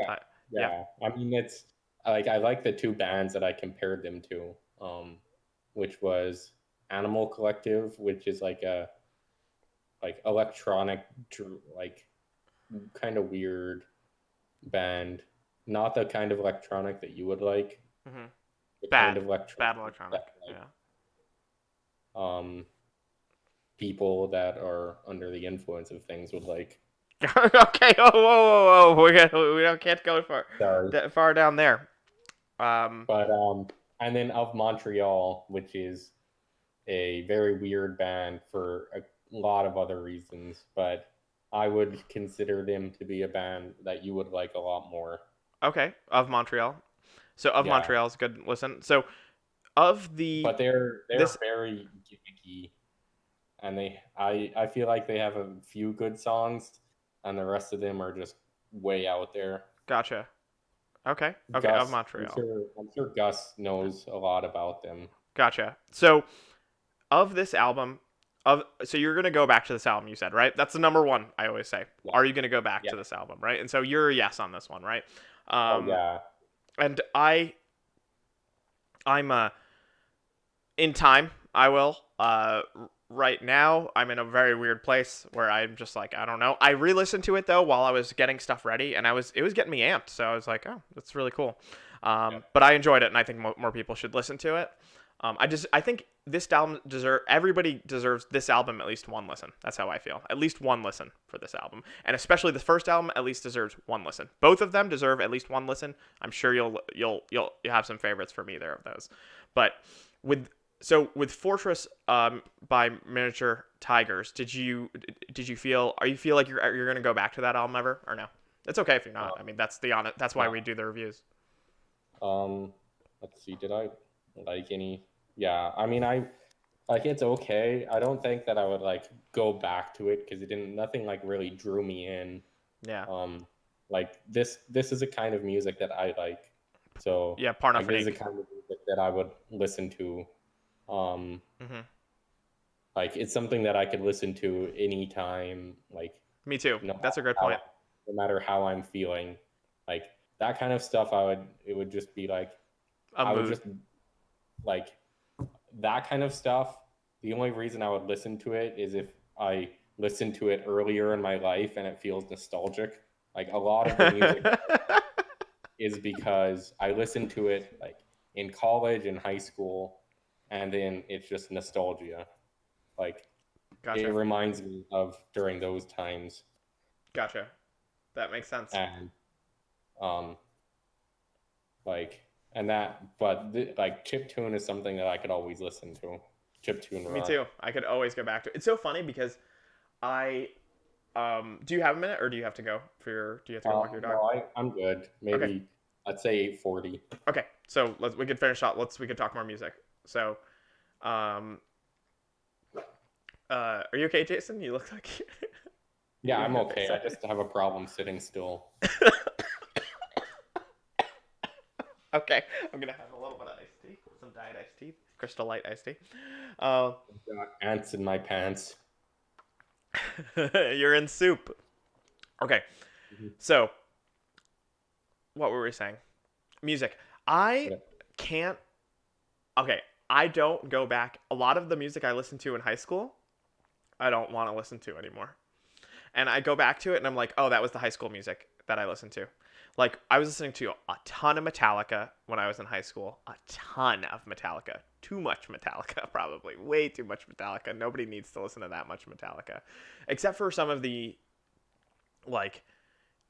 Yeah, yeah. I mean, it's like I like the two bands that I compared them to, which was Animal Collective, which is like a like electronic, like kind of weird band. Not the kind of electronic that you would like. hmm The kind bad, of electronic bad electronic. that like Yeah. um people that are under the influence of things would like. Okay. Oh, whoa, whoa, whoa. We don't can't go Sorry, far down there. Um. but and then of Montreal, which is a very weird band for a lot of other reasons, but I would consider them to be a band that you would like a lot more. Okay. Of Montreal. So of Yeah, Montreal is a good listen. So of the but they're this. very gimmicky, and I feel like they have a few good songs, and the rest of them are just way out there. Gotcha. Okay. Okay. Of Gus, Montreal. I'm sure Gus knows a lot about them. Gotcha. So of this album, so you're gonna go back to this album. You said right. That's the number one. I always say. Yeah, Are you gonna go back yeah. to this album? Right. And so you're a yes on this one, right? Oh Um. yeah, And I'm in time. I will. Right now, I'm in a very weird place where I'm just like, I don't know. I re-listened to it though while I was getting stuff ready, and it was getting me amped. So I was like, oh, that's really cool. yeah. But I enjoyed it, and I think more people should listen to it. I think this album everybody deserves this album at least one listen. That's how I feel. At least one listen for this album, and especially the first album at least deserves one listen. Both of them deserve at least one listen. I'm sure you'll have some favorites from either of those, but with with Fortress by Miniature Tigers, did you feel are you feel like you're gonna go back to that album ever or no? It's okay if you're not. I mean that's why Yeah. we do the reviews. Um, let's see. Did I like any? Yeah, I mean, I like it's okay. I don't think that I would like go back to it because it didn't. Nothing like really drew me in. Yeah. Um, like this is a kind of music that I like. So Yeah, like this is a Pornophonique. kind of music that I would listen to. Um, Mhm. like it's something that I could listen to anytime. Like Me too. no That's a matter good how point. no matter how I'm feeling. Like that kind of stuff. It would just be like A I would mood. just like that kind of stuff. The only reason I would listen to it is if I listened to it earlier in my life and it feels nostalgic. Like a lot of the music is because I listened to it like in college and high school, and then it's just nostalgia. Like it Gotcha. reminds me of during those times, Gotcha. That makes sense. and um, like and that. But like chiptune is something that I could always listen to. Chiptune Me rock. too. I could always go back to it. It's so funny because I do you have a minute or do you have to go for your do you have to go walk your dog? No, I'm good. Okay. Maybe let's say 8:40. Okay. So we could finish up. We could talk more music. So um are you okay, Jason? You look like Yeah, you I'm made a face okay. I at me. just have a problem sitting still. Okay. I'm gonna have a little bit of iced tea. Some diet iced tea. Crystal Light iced tea. Uh, Got ants in my pants. you're in soup. Okay. Mhm. So what were we saying? Music. I Okay. can't. Okay, I don't go back. A lot of the music I listened to in high school, I don't want to listen to anymore. And I go back to it and I'm like, oh, that was the high school music that I listened to. Like, I was listening to a ton of Metallica when I was in high school. A ton of Metallica. Too much Metallica, probably. Way too much Metallica. Nobody needs to listen to that much Metallica. Except for some of the, like,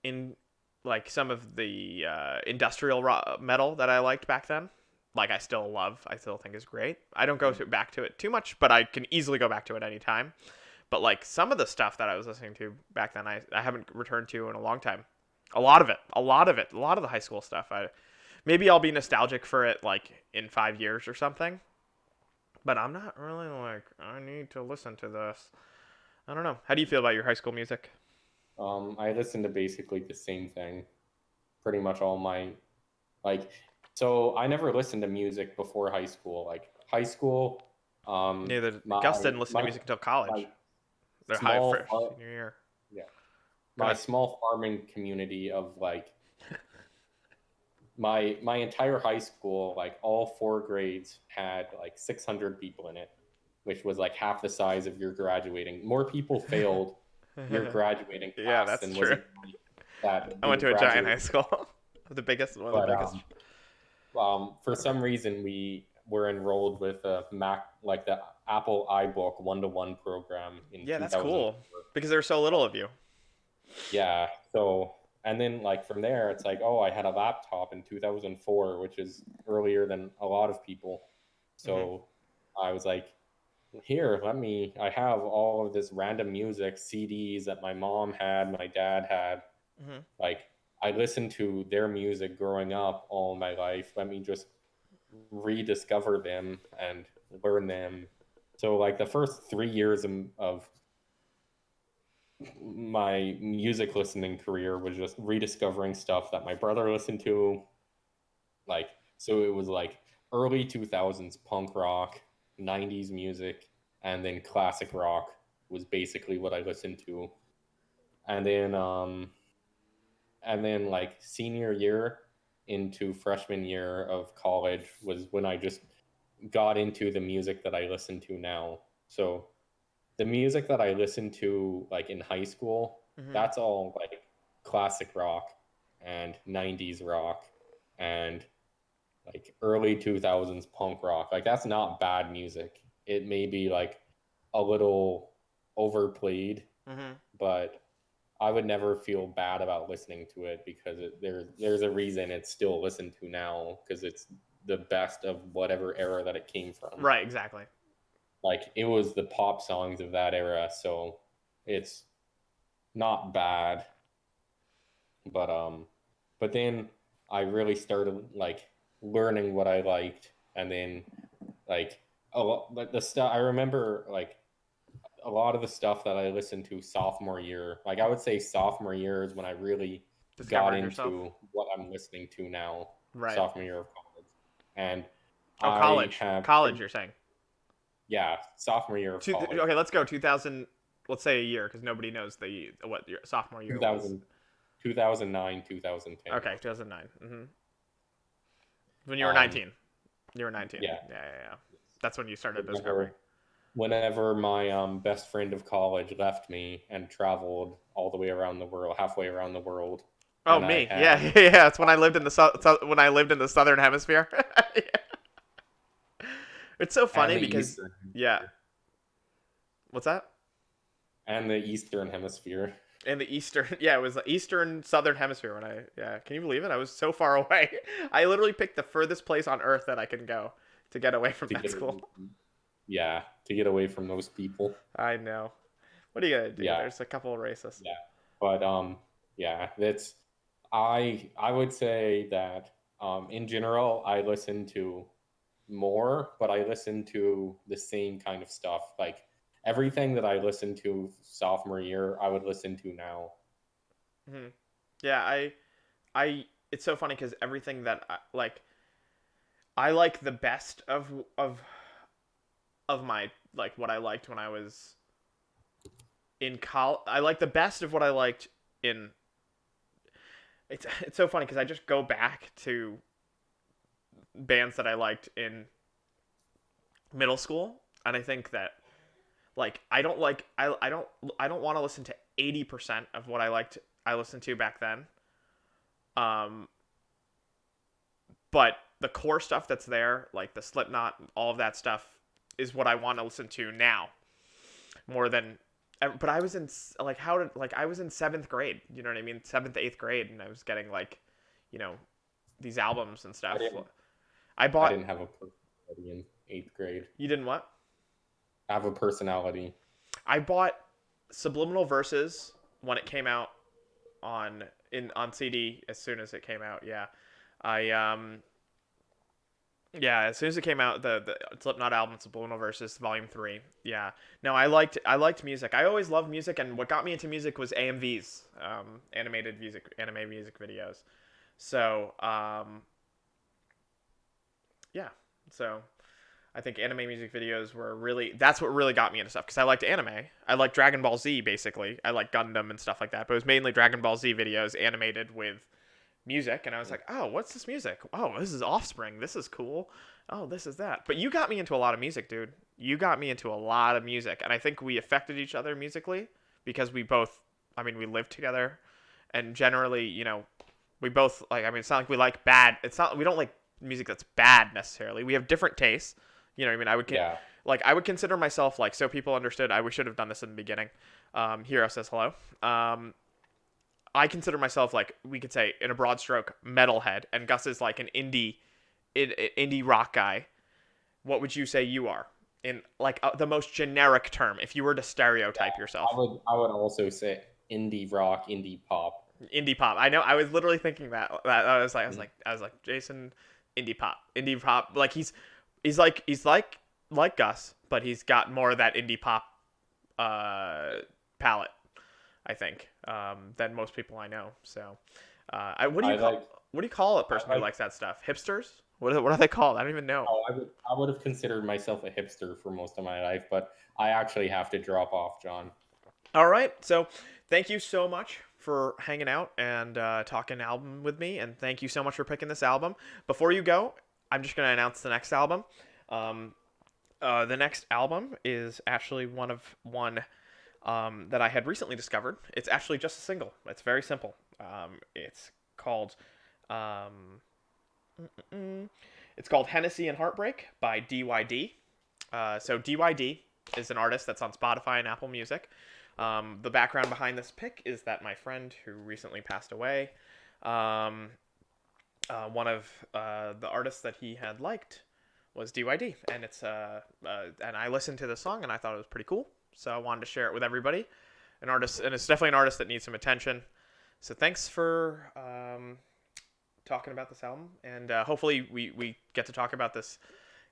in like some of the industrial metal that I liked back then. Like I still love, I still think is great. I don't go back to it too much, but I can easily go back to it anytime. But like some of the stuff that I was listening to back then, I haven't returned to in a long time. A lot of it, a lot of it, a lot of the high school stuff. Maybe I'll be nostalgic for it like in 5 years or something. But I'm not really like I need to listen to this. I don't know. How do you feel about your high school music? I listen to basically the same thing pretty much all my like. So I never listened to music before high school. Like high school, Neither my Gus didn't listen to music until my college. They're high small first far, senior year. yeah, Go my ahead. small farming community of like my entire high school, like all four grades had like 600 people in it, which was like half the size of your graduating. More people failed your graduating Yeah, class that's than was true. it that I went didn't to a giant high graduate. school, the biggest, one of the But biggest. for some reason, we were enrolled with a Mac, like the Apple iBook one-to-one program in Yeah, that's 2004. cool because there's so little of you. Yeah. So, and then like from there, it's like, oh, I had a laptop in 2004, which is earlier than a lot of people. Hmm. So I was like, here, I have all of this random music, CDs that my mom had, my dad had. Hmm. Like, I listened to their music growing up all my life. Let me just rediscover them and learn them. So, like, the first 3 years of my music listening career was just rediscovering stuff that my brother listened to. Like, so it was like early 2000s punk rock, 90s music, and then classic rock was basically what I listened to. And then, like senior year into freshman year of college was when I just got into the music that I listen to now. So the music that I listened to like in high school, Hmm. that's all like classic rock and 90s rock and like early 2000s punk rock. Like that's not bad music. It may be like a little overplayed, Mm-hmm. but I would never feel bad about listening to it because there's a reason it's still listened to now because it's the best of whatever era that it came from. Right, exactly. Like it was the pop songs of that era, so it's not bad. But but then I really started like learning what I liked, and then like like the stuff I remember like a lot of the stuff that I listened to sophomore year. Like I would say sophomore year is when I really got Discovered yourself. into what I'm listening to now. Right. Sophomore year of college, and Oh, I have college. You're saying? yeah sophomore year of college. Okay, let's go 2000. Let's say a year because nobody knows the what your sophomore year was. 2000, 2009, 2010. Okay, 2009. Mm-hmm. When you were Um, 19. You were 19. yeah. Yeah. That's when you started discovering. Whenever, whenever my best friend of college left me and traveled all the way around the world, halfway around the world, Oh, and I me. Yeah, had yeah. That's when I lived in the when I lived in the southern hemisphere. Yeah. It's so and funny the because eastern yeah. hemisphere, What's that? and the eastern hemisphere. In the eastern, yeah, it was the eastern southern hemisphere when yeah, can you believe it? I was so far away. I literally picked the furthest place on earth that I can go to get away from to that get school. yeah to get away from those people. I know. What are you gonna do? Yeah, There's a couple of racists. yeah, but yeah, that's I would say that in general I listen to more, but I listen to the same kind of stuff. Like everything that I listened to sophomore year, I would listen to now. Hmm. Yeah, It's so funny because everything that I like the best of my like what I liked when I was in college. I like the best of what I liked in. It's so funny because I just go back to bands that I liked in middle school, and I think that like I don't like I don't want to listen to 80% of what I listened to back then. Um, but the core stuff that's there, like the Slipknot, all of that stuff, is what I want to listen to now more than. But I was in like how did like I was in seventh grade. You know what I mean? Seventh, eighth grade, and I was getting like, you know, these albums and I stuff. didn't I I bought. didn't have a personality in eighth grade. You didn't what? I have a personality. I bought Subliminal Verses when it came out on CD as soon as it came out. Yeah, I yeah, as soon as it came out, the Slipknot album Subliminal Verses Volume 3. Yeah, no, I liked music. I always loved music, and what got me into music was AMVs, anime music videos. So yeah, so I think anime music videos were really that's what really got me into stuff because I liked anime. I liked Dragon Ball Z basically. I liked Gundam and stuff like that. But it was mainly Dragon Ball Z videos animated with music, and I was like, "Oh, what's this music? Oh, this is Offspring. This is cool. Oh, this is that." But you got me into a lot of music, dude. You got me into a lot of music, and I think we affected each other musically because we both I mean, we lived together and generally, we both like I mean, it's not like we like bad. It's not we don't like music that's bad necessarily. We have different tastes. You know what I mean? Yeah, I would consider myself like so people understood. We should have done this in the beginning. Hero says hello. I consider myself like we could say in a broad stroke metalhead, and Gus is like an indie rock guy. What would you say you are in like the most generic term if you were to stereotype yourself? I would also say indie rock, indie pop. Indie pop. I know. I was literally thinking that I was like Jason, indie pop. Like he's like Gus, but he's got more of that indie pop palette. I think than most people I know. So, what do you I call like a person I who like likes that stuff? Hipsters? What are they called? I don't even know. oh, I would have considered myself a hipster for most of my life, but I actually have to drop off, John. All right. So, thank you so much for hanging out and talking album with me, and thank you so much for picking this album. Before you go, I'm just gonna announce the next album. Um, the next album is actually one that I had recently discovered. It's actually just a single. It's very simple. It's called um, It's called Hennessy and Heartbreak by DYD. So DYD is an artist that's on Spotify and Apple Music. The background behind this pick is that my friend who recently passed away, one of the artists that he had liked was DYD, and and I listened to the song and I thought it was pretty cool, so I wanted to share it with everybody. An artist, and it's definitely an artist that needs some attention. So thanks for talking about this album, and hopefully we get to talk about this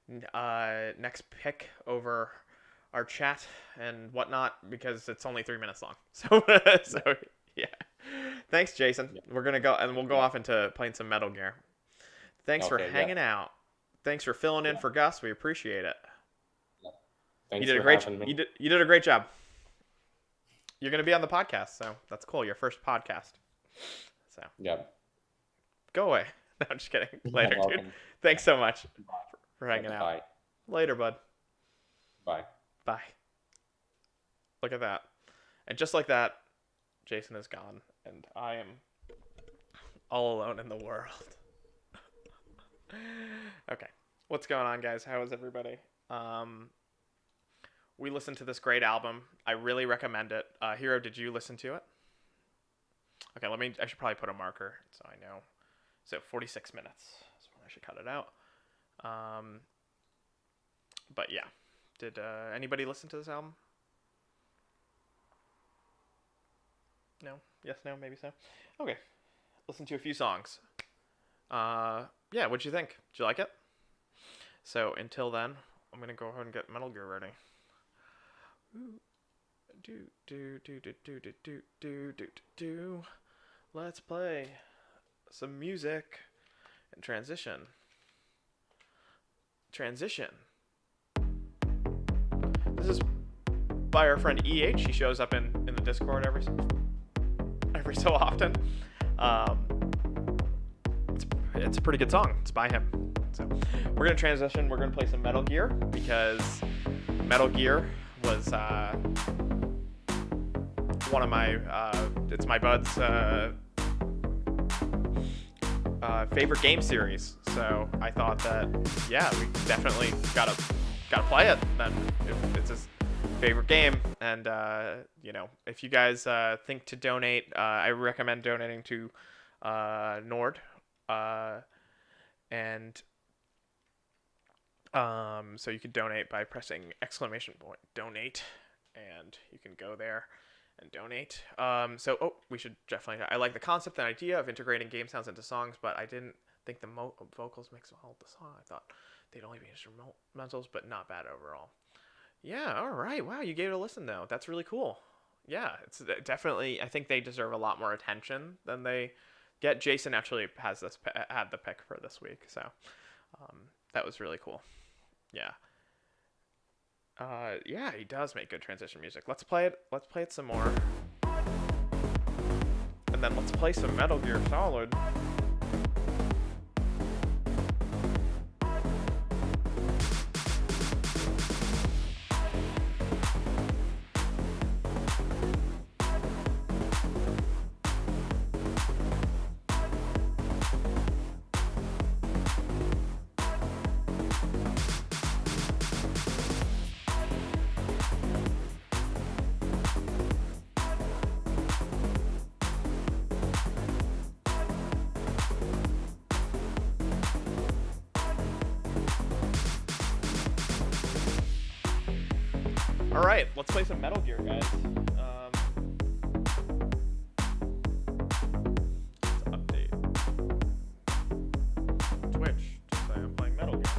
next pick over our chat and whatnot, because it's only 3 minutes long. So yeah. Thanks, Jason. Yeah. We're gonna go, and we'll go off into playing some Metal Gear. Thanks for hanging out. Thanks for filling in for Gus. We appreciate it. Thanks you did a great job. You're gonna be on the podcast, so that's cool. Your first podcast. So yeah. Go away. No, I'm just kidding. Later, dude. Thanks so much for hanging out. Bye. Later, bud. Bye. Bye. Look at that. And just like that, Jason is gone, and I am all alone in the world. Okay. What's going on, guys? How is everybody? We listened to this great album. I really recommend it. Hero, did you listen to it? Okay, I should probably put a marker so I know. So 46 minutes. So I should cut it out. But yeah. Did anybody listen to this album? No? Yes, no, maybe so. Okay. Listen to a few songs. Yeah, what'd you think? Did you like it? So until then, I'm gonna go ahead and get Metal Gear ready. Let's play some music and transition. This is by our friend EH. He shows up in the Discord every so often. It's a pretty good song. It's by him. So we're gonna transition. We're gonna play some Metal Gear, because Metal Gear was one of my it's my bud's favorite game series. So I thought that, yeah, we definitely gotta play it then, if it's his favorite game. And if you guys think to donate, I recommend donating to Nord, and so you can donate by pressing !donate, and you can go there and donate. We should definitely, I like the concept and idea of integrating game sounds into songs, but I didn't think the vocals mix well with the song. I thought they'd only be instrumentals, but not bad overall. Yeah, all right. Wow, you gave it a listen, though. That's really cool. Yeah, it's definitely, I think they deserve a lot more attention than they get. Jason actually had the pick for this week, so that was really cool. Yeah. Yeah, he does make good transition music. Let's play it some more. And then let's play some Metal Gear Solid. All right, let's play some Metal Gear, guys. Let's update Twitch to say I'm playing Metal Gear.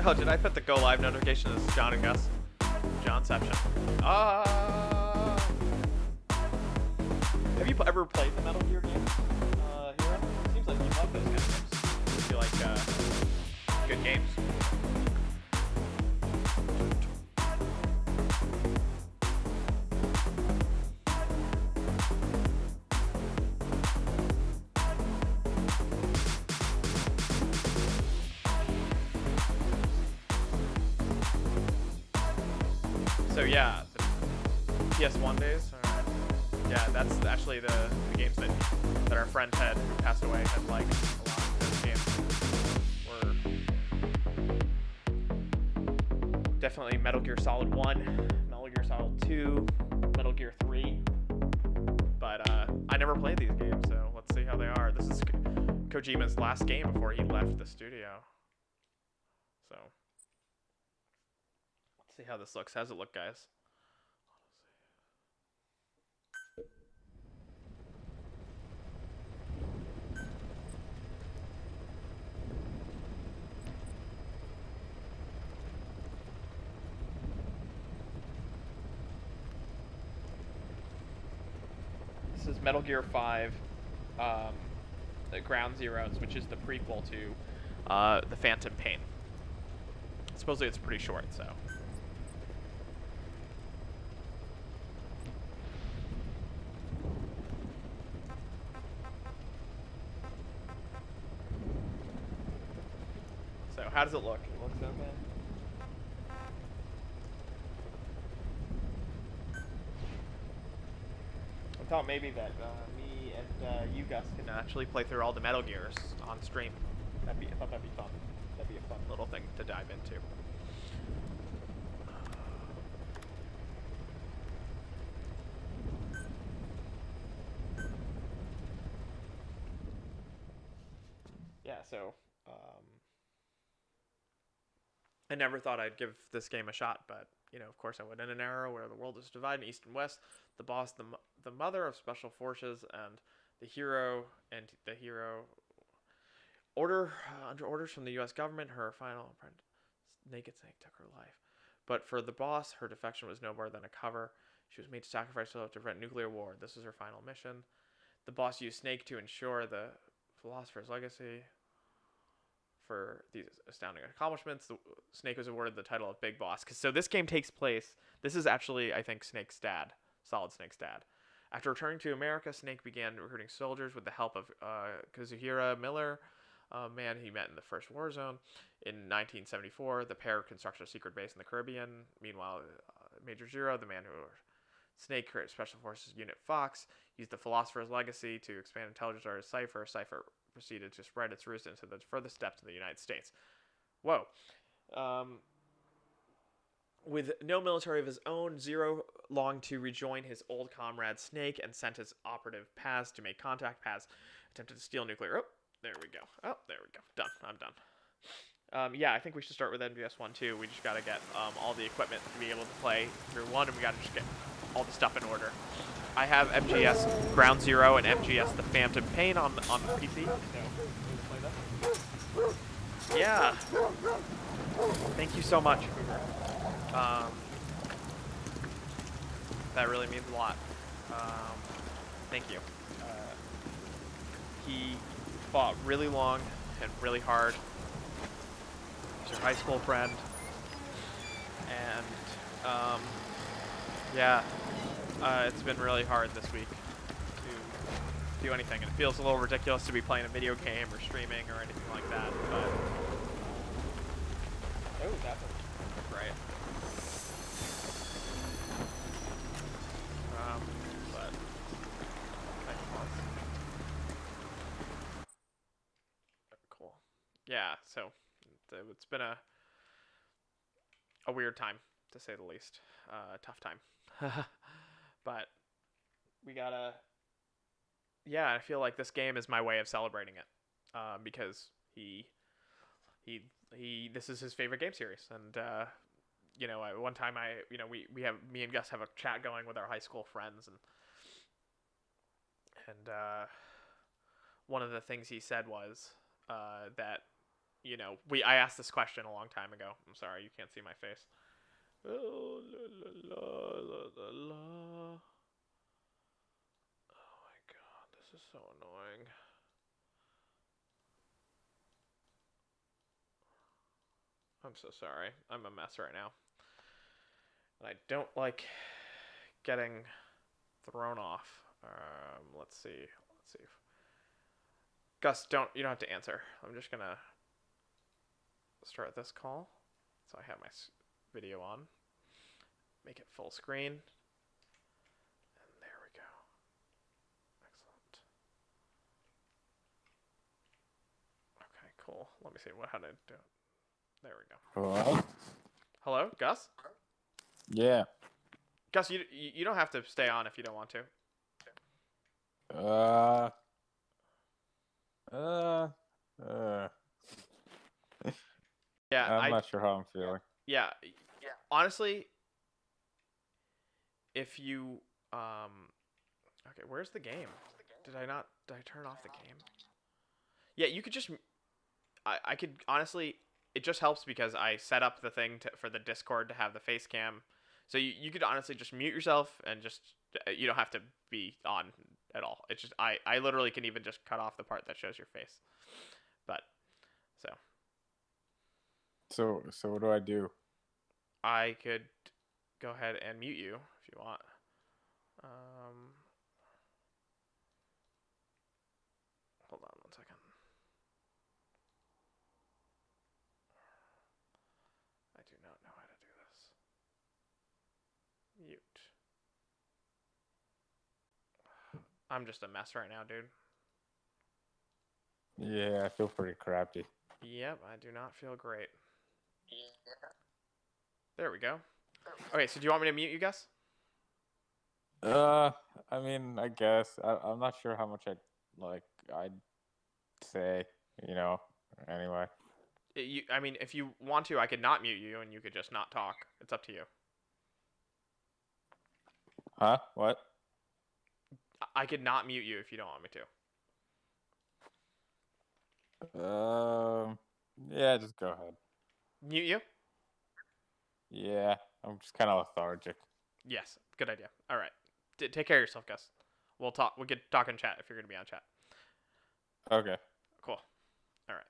Oh, did I put the go live notification as John and Gus? Johnception. Have you ever played the Metal Gear games, Hero? Seems like you like those kind of games. You like good games. So yeah, the PS1 days. Yeah, that's actually the games that our friend had who passed away had liked a lot. Those games were definitely Metal Gear Solid 1, Metal Gear Solid 2, Metal Gear 3. But I never played these games, so let's see how they are. This is Kojima's last game before he left the studio. So let's see how this looks. How's it look, guys? This is Metal Gear 5, the Ground Zeroes, which is the prequel to the Phantom Pain. Supposedly it's pretty short, so. So how does it look? It looks okay. I thought maybe that me and you, Gus, can actually play through all the Metal Gears on stream. I thought that'd be fun. That'd be a fun little thing to dive into. Yeah, so I never thought I'd give this game a shot, but you know, of course, I went in an era where the world is divided east and west. The boss, the mother of special forces, and the hero under orders from the U.S. government, her final apprentice, Naked Snake, took her life. But for the boss, her defection was no more than a cover. She was made to sacrifice herself to prevent nuclear war. This is her final mission. The boss used Snake to ensure the philosopher's legacy. For these astounding accomplishments, Snake was awarded the title of Big Boss. So this game takes place. This is actually, I think, Snake's dad, Solid Snake's dad. After returning to America, Snake began recruiting soldiers with the help of Kazuhira Miller, a man he met in the First War Zone. In 1974, the pair constructed a secret base in the Caribbean. Meanwhile, Major Zero, the man who Snake created Special Forces Unit Fox, used the Philosopher's Legacy to expand intelligence over Cypher. Cypher proceeded to spread its roots into the furthest steps of the United States. Whoa. With no military of his own, Zero longed to rejoin his old comrade Snake and sent his operative Paz to make contact. Paz attempted to steal nuclear. Oh, there we go. Oh, there we go. Done. I'm done. Yeah, I think we should start with MGS 1 too. We just gotta get all the equipment to be able to play through 1, and we gotta just get all the stuff in order. I have MGS Ground Zero and MGS The Phantom Pain on the PC. So, yeah. Thank you so much, Hoover. That really means a lot. Thank you. He fought really long and really hard. He's your high school friend. And, yeah. It's been really hard this week to do anything. And it feels a little ridiculous to be playing a video game or streaming or anything like that. But, oh, that's right. But cool. Yeah. So it's been a weird time, to say the least. Tough time. But we gotta. Yeah, I feel like this game is my way of celebrating it, because this is his favorite game series, and you know, one time me and Gus have a chat going with our high school friends, and one of the things he said was that, you know, I asked this question a long time ago. I'm sorry, you can't see my face. Oh, la, la, la, la, la. Oh my god, this is so annoying. I'm so sorry. I'm a mess right now. And I don't like getting thrown off. Let's see. Gus, you don't have to answer. I'm just gonna start this call. So I have my video on. make it full screen. And there we go. Excellent. Okay, cool. Let me see how to do it. There we go. Hello? Hello, Gus? Yeah. Gus, you don't have to stay on if you don't want to. Uh. Yeah, I'm not sure how I'm feeling. Yeah. Honestly, if you okay, where's the game? Did I turn off the game? Yeah, you could just I could honestly, it just helps because I set up the thing for the Discord to have the face cam. So you could honestly just mute yourself and just you don't have to be on at all. It's just I literally can even just cut off the part that shows your face. But So what do I do? I could go ahead and mute you if you want. Hold on 1 second. I do not know how to do this. Mute. I'm just a mess right now, dude. Yeah, I feel pretty crappy. Yep, I do not feel great. There we go. Okay, so do you want me to mute you, Gus? I mean, I guess. I'm not sure how much I'd say, anyway. I mean, if you want to, I could not mute you and you could just not talk. It's up to you. Huh? What? I could not mute you if you don't want me to. Yeah, just go ahead. Mute you? Yeah, I'm just kind of lethargic. Yes, good idea. All right. Take care of yourself, Gus. We'll talk. We could talk in chat if you're gonna be on chat. Okay. Cool. All right.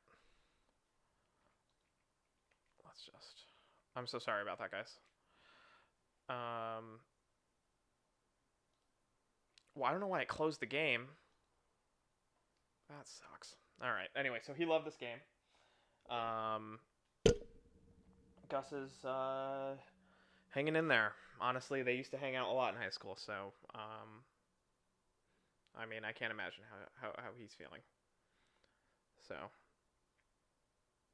Let's just. I'm so sorry about that, guys. Well, I don't know why it closed the game. That sucks. All right. Anyway, so he loved this game. Gus is hanging in there. Honestly, they used to hang out a lot in high school, so I mean, I can't imagine how he's feeling. So,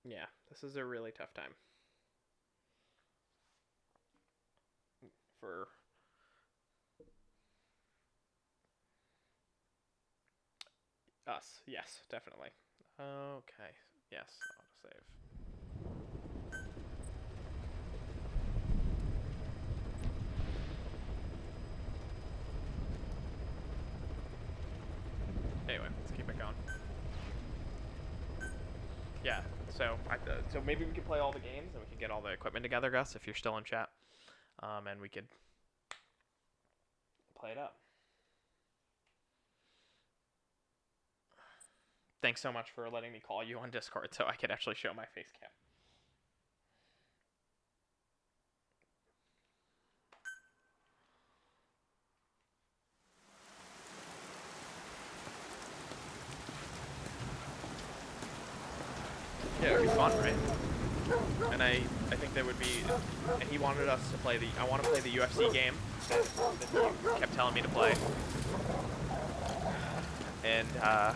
yeah, this is a really tough time for us. Yes, definitely. Okay. Yes, autosave. Anyway, let's keep it going. Yeah, so so maybe we could play all the games and we could get all the equipment together, Gus, if you're still in chat, and we could play it up. Thanks so much for letting me call you on Discord so I could actually show my face cam. Yeah, it would be fun, right? And I think that would be, and he wanted us to play I want to play the UFC game that he kept telling me to play. And I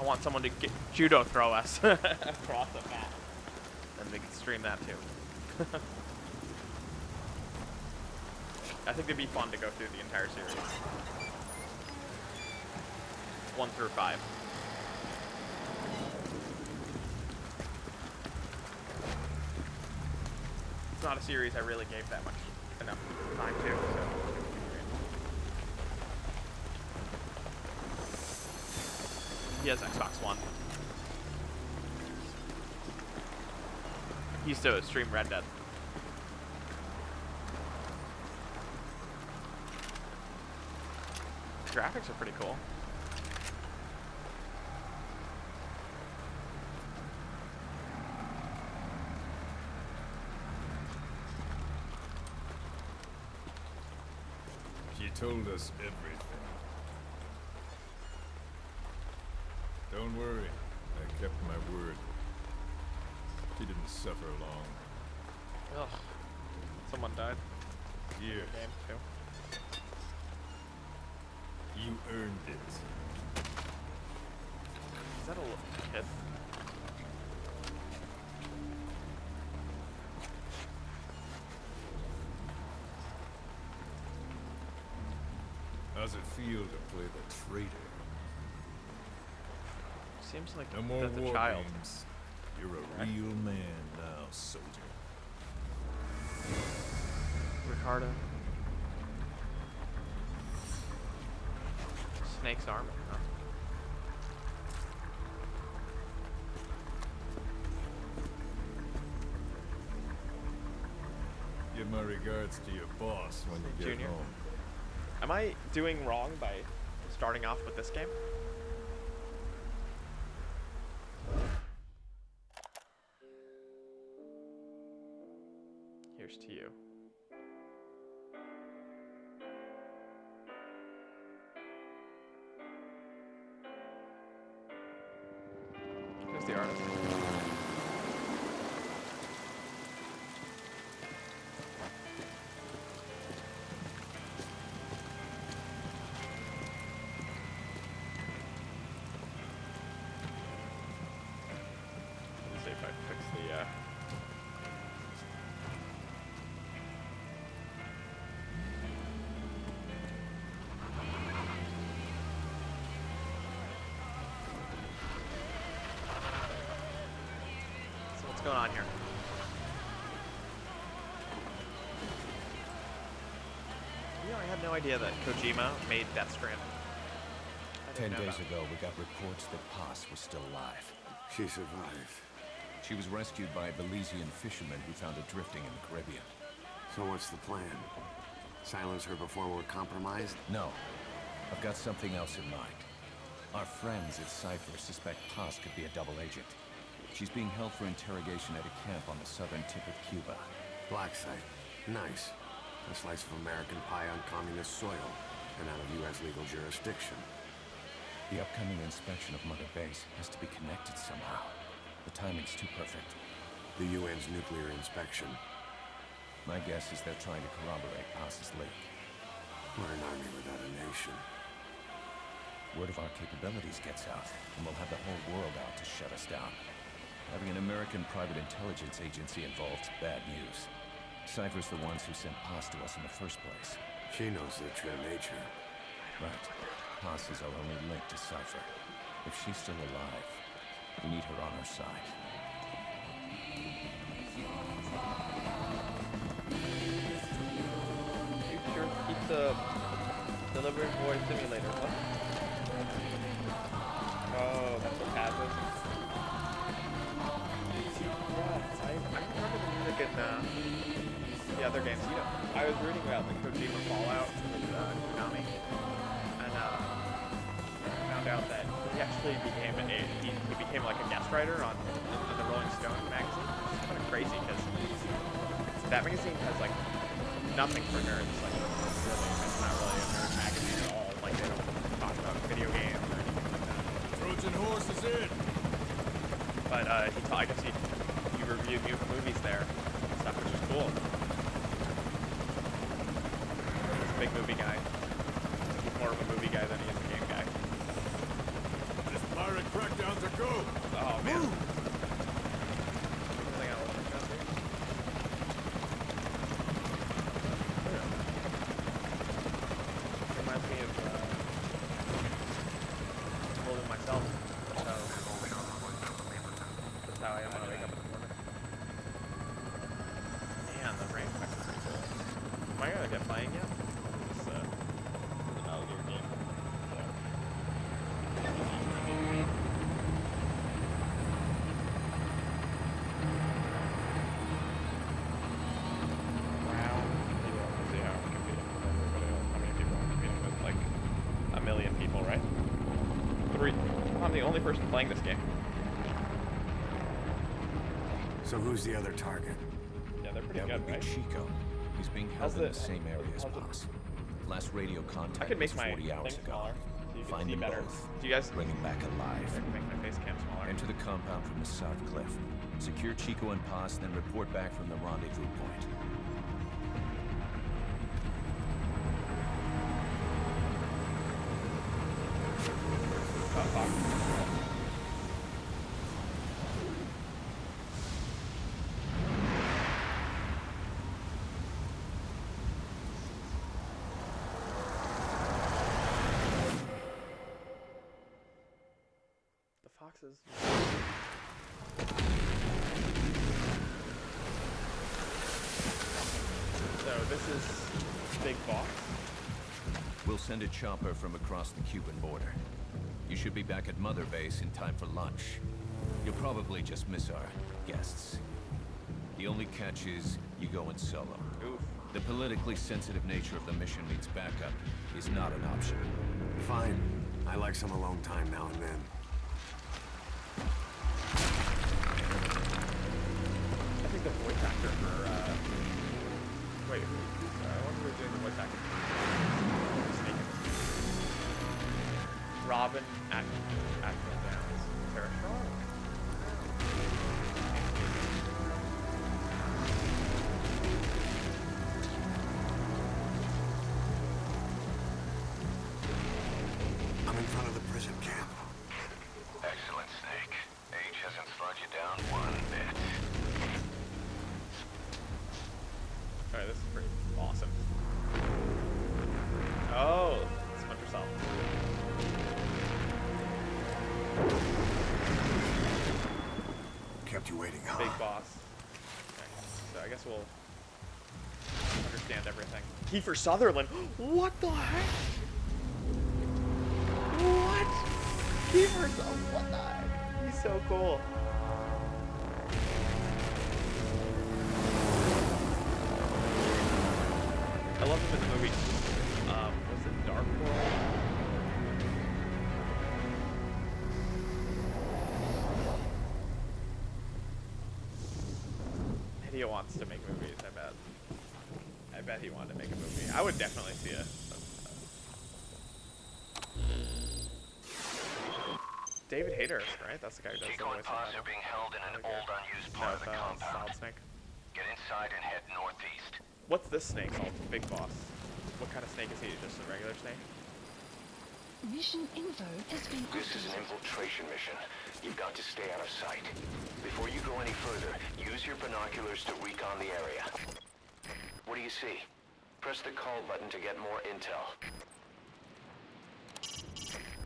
want someone to judo throw us across the map. And we can stream that too. I think it'd be fun to go through the entire series. 1 through 5. It's not a series I really gave that much enough time to, so. He has Xbox One. He used to stream Red Dead. The graphics are pretty cool. She told us everything. Don't worry, I kept my word. She didn't suffer long. Ugh. Someone died. Here, game too. you earned it. Is that a little kid? How's it feel to play the traitor? Seems like No more that's a war child. games. You're a real man now, soldier. Ricardo. Snake's armor. Huh? Give my regards to your boss when you get Junior. home. Am I doing wrong by starting off with this game? Here's to you. Who's the artist? Let's see if I fix the So what's going on here? You know, I had no idea that Kojima made Death Stranding. I 10 didn't know days that. ago, we got reports that Paz was still alive. She survived. She was rescued by a Belizean fisherman who found her drifting in the Caribbean. So what's the plan? Silence her before we're compromised? No, I've got something else in mind. Our friends at Cypher suspect Paz could be a double agent. She's being held for interrogation at a camp on the southern tip of Cuba. Black site. Nice. A slice of American pie on communist soil and out of U.S. legal jurisdiction. The upcoming inspection of Mother Base has to be connected somehow. The timing's too perfect. The UN's nuclear inspection. My guess is they're trying to corroborate Paz's leak. We're an army without a nation. Word of our capabilities gets out, and we'll have the whole world out to shut us down. Having an American private intelligence agency involved's bad news. Cypher's the ones who sent Paz to us in the first place. She knows their true nature. Right. Paz is our only link to Cypher. If she's still alive, we need her on our side. You sure keep the delivery boy simulator, what? Oh, that's what Paz is. Yeah, I remember the music in the other games. You know, I was reading about the Kojima Fallout with Konami, and found out that he actually became he became like a guest writer on the Rolling Stone magazine. It's kind of crazy because that magazine has like nothing for nerds. Like, really, it's not really a nerd magazine at all. Like, they don't talk about video games or anything like that. Trojan horse is in. But I guess he reviewed new movies there and stuff, which is cool. He's a big movie guy. He's more of a movie guy than he is a game guy. This pirate crackdown's a go. Oh man. Something I want to discuss here. Reminds me of holding myself. That's how I am when I wake up in the morning. Man, the rain effects are pretty cool. Am I gonna get playing yet? This is a Metal Gear game. Wow. People want to see how I'm competing with everybody else. How many people I'm competing with? Like a million people, right? 3. I'm the only person playing this game. So who's the other target? Yeah, they're pretty That good, would be right? Chico. He's being How's held in the- the same area as how's the- Paz. Last radio I contact could make was my 40 hours thing ago. smaller so you can Find see them better. both. Do you guys Bring him back I alive. can make my face cam smaller? Enter the compound from the south cliff. Secure Chico and Paz, then report back from the rendezvous point. The foxes. So this is Big Boss. We'll send a chopper from across the Cuban border. You should be back at Mother Base in time for lunch. You'll probably just miss our guests. The only catch is you go in solo. Oof. The politically sensitive nature of the mission means backup is not an option. Fine. I like some alone time now and then. I think the voice actor for, wait, I wonder who's doing the voice actor. Robin Atkill Downs. Tara Strong? I'm in front of the prison camp. Excellent, Snake. Age hasn't slowed you down one bit. Alright, this is pretty awesome. Oh, Splinter Cell. Kept you waiting, huh? Big Boss. Okay, so I guess we'll understand everything. Kiefer Sutherland. What the heck? What? Kiefer Sutherland. What the heck? He's so cool. I love him in the movie. Was it Dark World? He wants to make movies, I bet. I bet he wanted to make a movie. I would definitely see it. David Hayter, right? That's the guy who does the voice. Pods are being held in an old unused part of the compound. Solid Snake. Get inside and head northeast. What's this snake called? Big Boss. What kind of snake is he? Just a regular snake? Mission info has been This is an infiltration mission. You've got to stay out of sight. Before you go any further, use your binoculars to recon the area. What do you see? Press the call button to get more intel.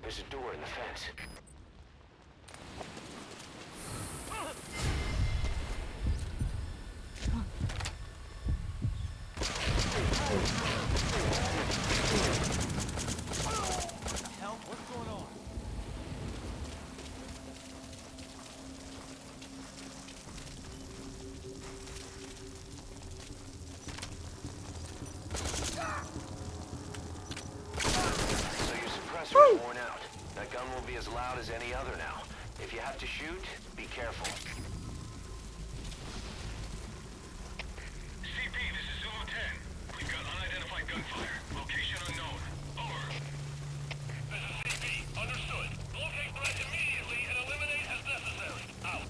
There's a door in the fence. Worn out. That gun will be as loud as any other now. If you have to shoot, be careful. CP, this is Zulu 10. We've got unidentified gunfire. Location unknown. Over. This is CP. Understood. Locate threat immediately and eliminate as necessary. Out.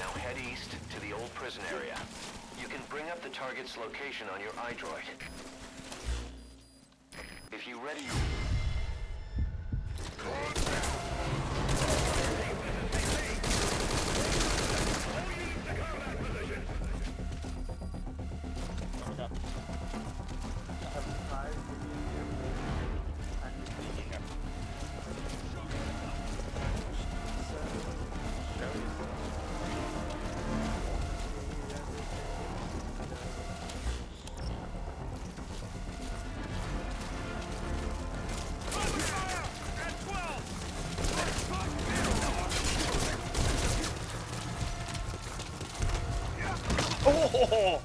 Now head east to the old prison area. You can bring up the target's location on your iDroid. If you ready... Oh!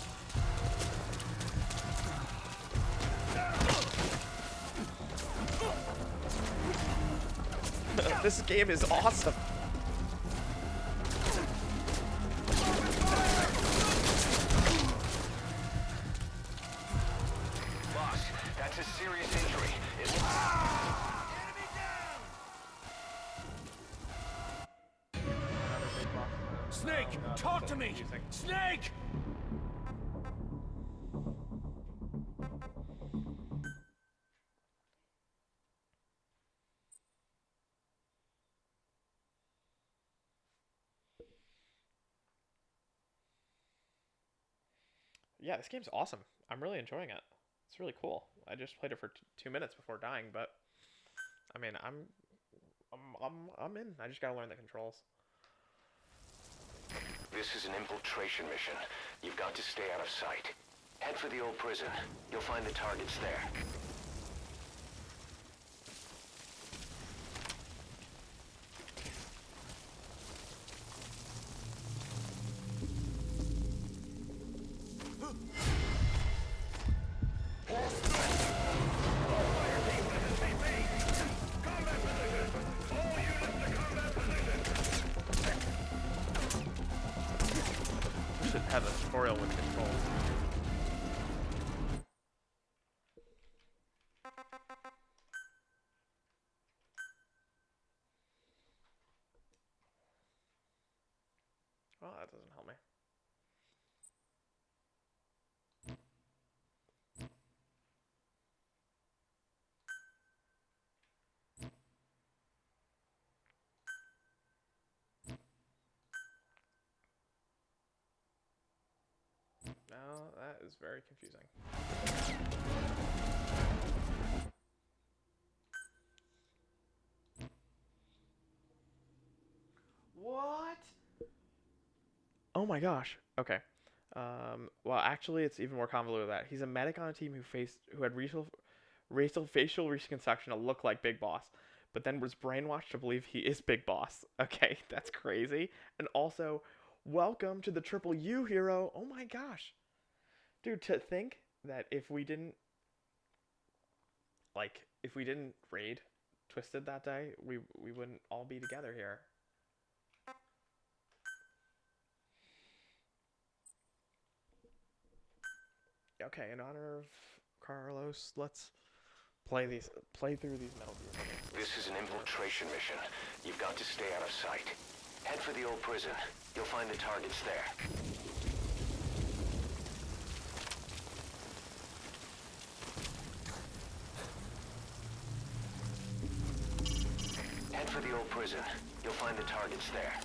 This game is awesome. Boss, that's a serious injury. Snake, talk to me! Snake! Yeah, this game's awesome. I'm really enjoying it. It's really cool. I just played it for 2 minutes before dying, but I mean, I'm in. I just gotta learn the controls. This is an infiltration mission. You've got to stay out of sight. Head for the old prison. You'll find the targets there. We should have a tutorial with controls. Well, that doesn't help me. No, that is very confusing. What? Oh my gosh. Okay. Well, actually, it's even more convoluted than that. He's a medic on a team who had racial facial reconstruction to look like Big Boss, but then was brainwashed to believe he is Big Boss. Okay, that's crazy. And also, welcome to the Triple U hero. Oh my gosh. Dude, to think that if we didn't raid Twisted that day, we wouldn't all be together here. Okay, in honor of Carlos, let's play through these Metal Gear. This is an infiltration mission. You've got to stay out of sight. Head for the old prison. You'll find the targets there. Head for the old prison. You'll find the targets there.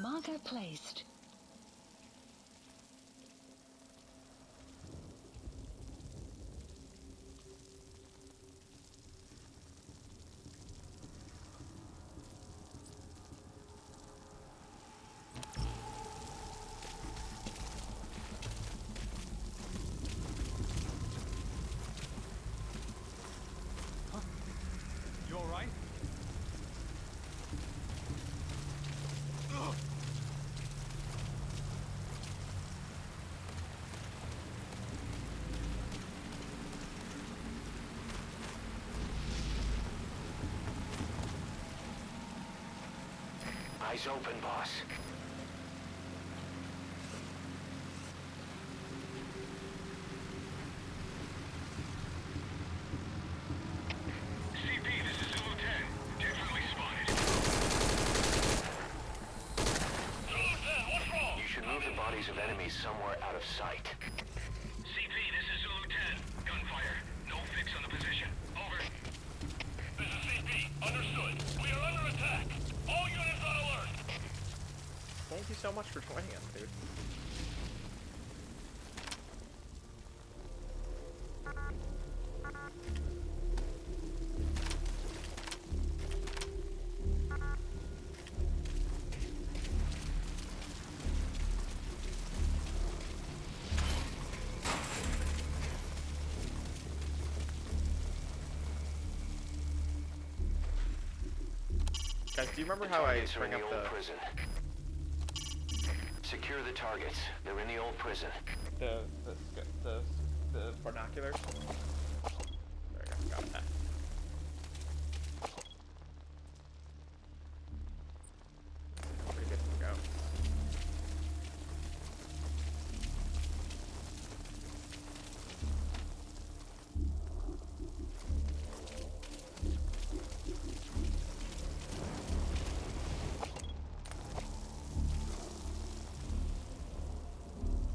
Marker placed. You alright? Eyes open, boss. CP, this is Zulu 10. Definitely spotted. Zulu 10, what's wrong? You should move the bodies of enemies somewhere out of sight. CP, this is Zulu 10. Gunfire. No fix on the position. Over. This is CP. Understood. We are under attack. All units on alert. Thank you so much for joining us, dude. Guys, do you remember how I Targets are in bring the up old the prison. Secure the targets. They're in the old prison. the binoculars? There we go, got that. Pretty good to go.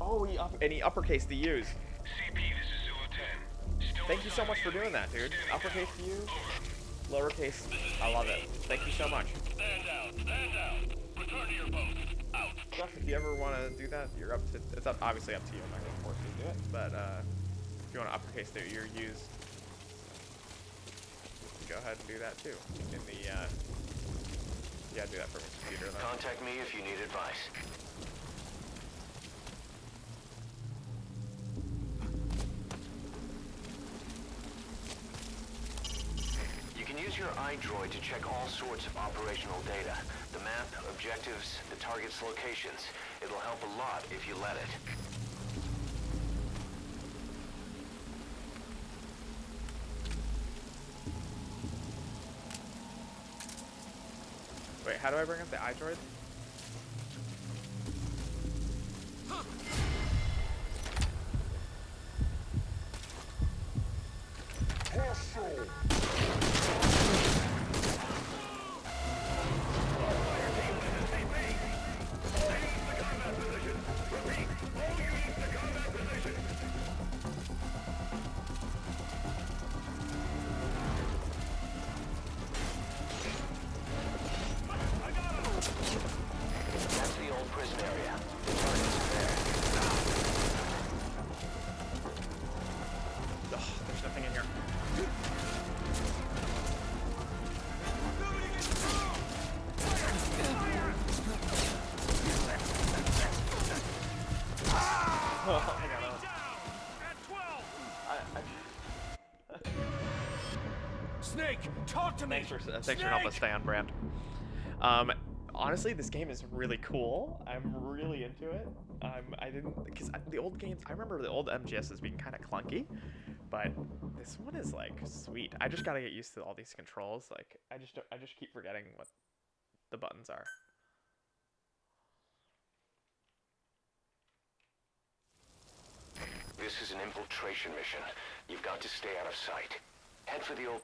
Oh, he uppercased the U's. CP, this is Zulu 10. Still Thank you so much for doing that, dude. Uppercase the U, lowercase. I love it. Thank you so much. Stand down. Stand down. Return to your post. out. Jeff, if you ever want to do that, you're up to. It's obviously up to you. I'm not going to force you to do it, but if you want to uppercase your use, go ahead and do that too. In the yeah, do that for me, computer. Though. Contact me if you need advice. You can use your iDroid to check all sorts of operational data. The map, objectives, the target's locations. It'll help a lot if you let it. Wait, how do I bring up the iDroid? That's the old prison area. The target's there. Ugh, there's nothing in here. Oh, I got it. Snake, talk to me! Thanks for helping us stay on brand. Honestly, this game is really cool. I'm really into it. I didn't, because the old games, I remember the old MGSs being kind of clunky, but this one is like sweet. I just gotta get used to all these controls. Like, I just keep forgetting what the buttons are. This is an infiltration mission. You've got to stay out of sight. Head for the old...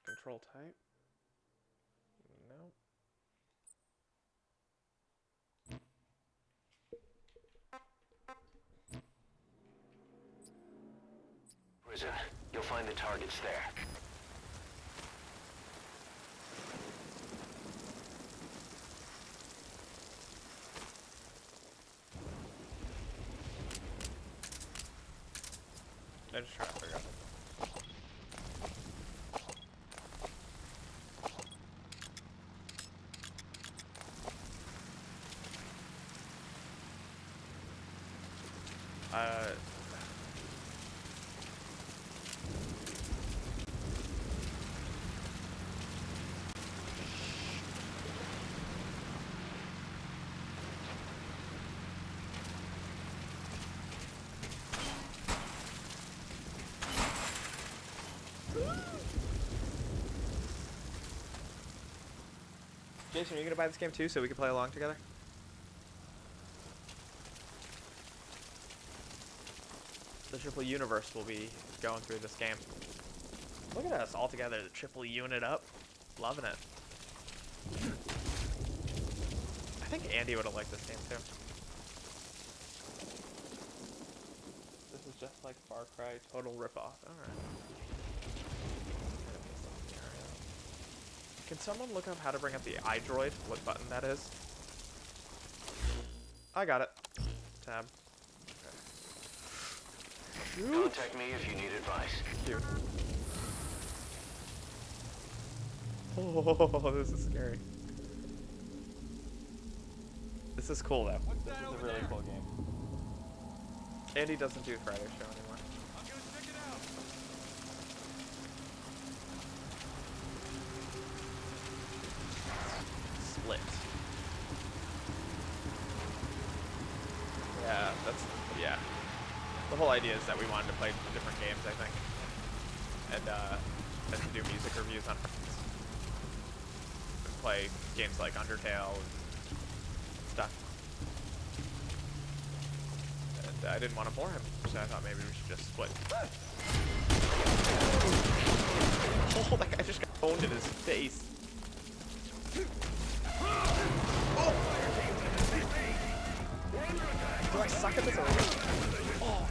Control type? No. prison. You'll find the targets there. I just try to figure out. Jason, are you gonna buy this game too so we can play along together? The triple universe will be going through this game. Look at us all together, the triple unit up. Loving it. I think Andy would have liked this game too. This is just like Far Cry total ripoff. Alright. Can someone look up how to bring up the iDroid? What button that is? I got it. Tab. Okay. Contact me if you need advice. Cute. Oh, this is scary. This is cool though. This is a really cool game. Andy doesn't do Friday show anymore. I'm gonna check it out. Split. Yeah, yeah. The whole idea is that we wanted to play different games, I think. And then to do music reviews on friends. And play games like Undertale and stuff. And I didn't want to bore him, so I thought maybe we should just split. Oh, that guy just got boned in his face. not get this over with. Oh.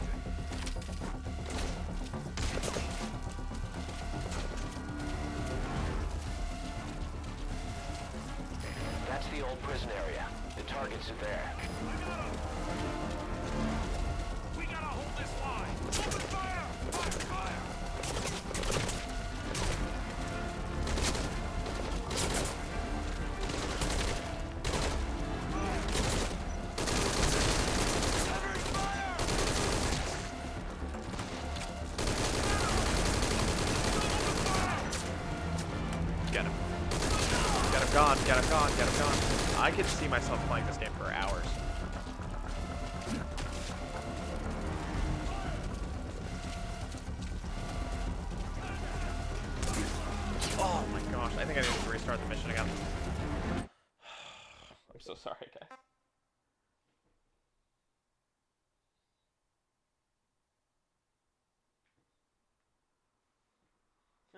That's the old prison area. The targets are there. We gotta hold this line. Open fire! Fire! Fire! Get him. Get him gone, get him gone, get him gone. I could see myself playing this game for hours. Oh my gosh, I think I need to restart the mission again. I'm so sorry, guys.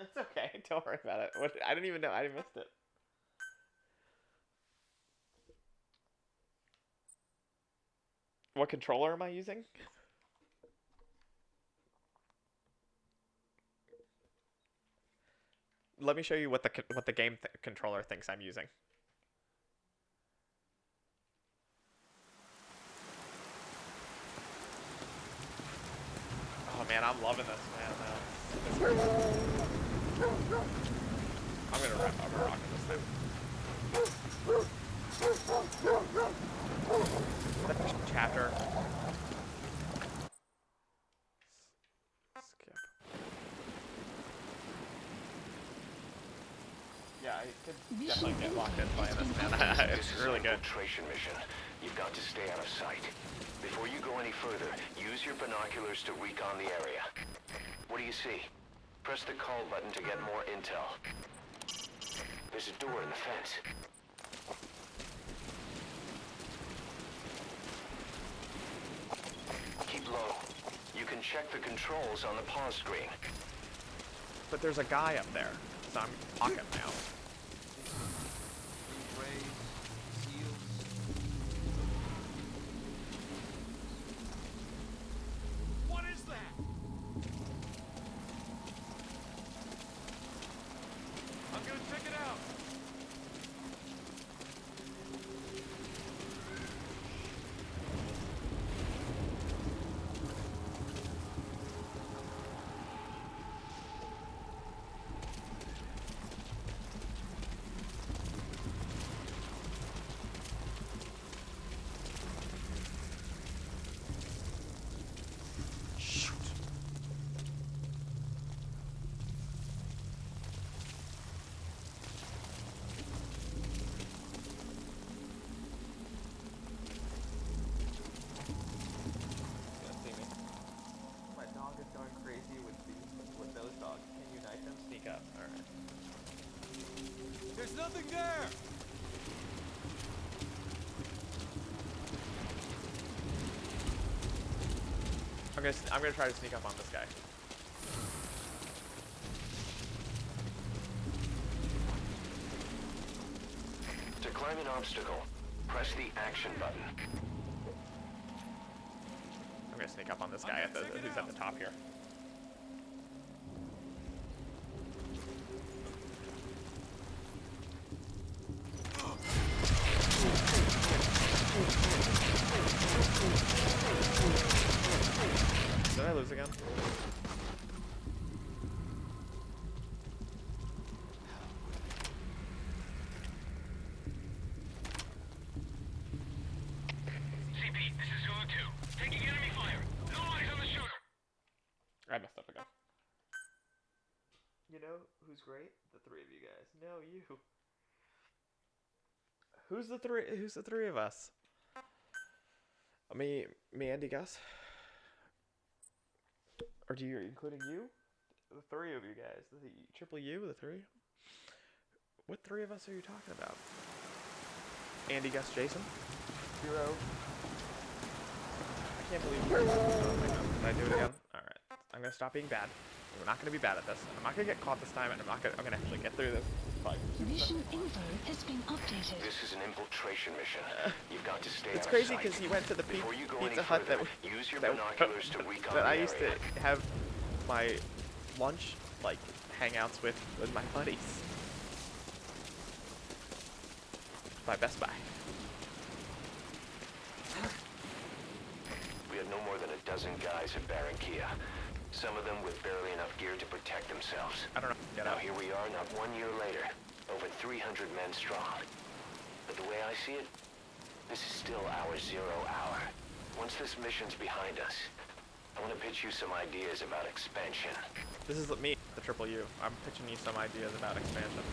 It's okay, don't worry about it. I didn't even know, I missed it. What controller am I using? Let me show you what the game controller thinks I'm using. Oh man, I'm loving this, man. I'm gonna rock it this time. Chapter. Skip. Yeah, I could definitely get locked in playing this, man. It's really good. Infiltration mission. You've got to stay out of sight. Before you go any further, use your binoculars to recon the area. What do you see? Press the call button to get more intel. There's a door in the fence. Keep low. You can check the controls on the pause screen. But there's a guy up there, so I'm talking now. What is that? I'm gonna check it out. There's nothing there! I'm gonna try to sneak up on this guy. To climb an obstacle, press the action button. I'm gonna sneak up on this guy who's at the top here. Did I lose again? CP, this is Zulu 2. Taking enemy fire. No eyes on the shooter. I messed up again. You know who's great? The three of you guys. No, you. Who's the three of us? Me, Andy, Gus? Or do you including you? The three of you guys. The triple U, the three? What three of us are you talking about? Andy, Gus, Jason? Hero? I can't believe you. Did I do it again? Alright. I'm gonna stop being bad. We're not gonna be bad at this. I'm not gonna get caught this time, and I'm gonna actually get through this. Mission info has been updated. This is an infiltration mission. You've got to stay It's out crazy of sight. because he went to the Before you go Pizza any Hut that, further, use your that, binoculars to recon that the I used area. to have my lunch like hangouts with my buddies. By Best Buy. We had no more than a dozen guys at Barranquilla. Some of them with barely enough gear to protect themselves. I don't know. Get Now out. here we are, not 1 year later, over 300 men strong. But the way I see it, this is still our 0 hour. Once this mission's behind us, I want to pitch you some ideas about expansion. This is me, the Triple U. I'm pitching you some ideas about expansion.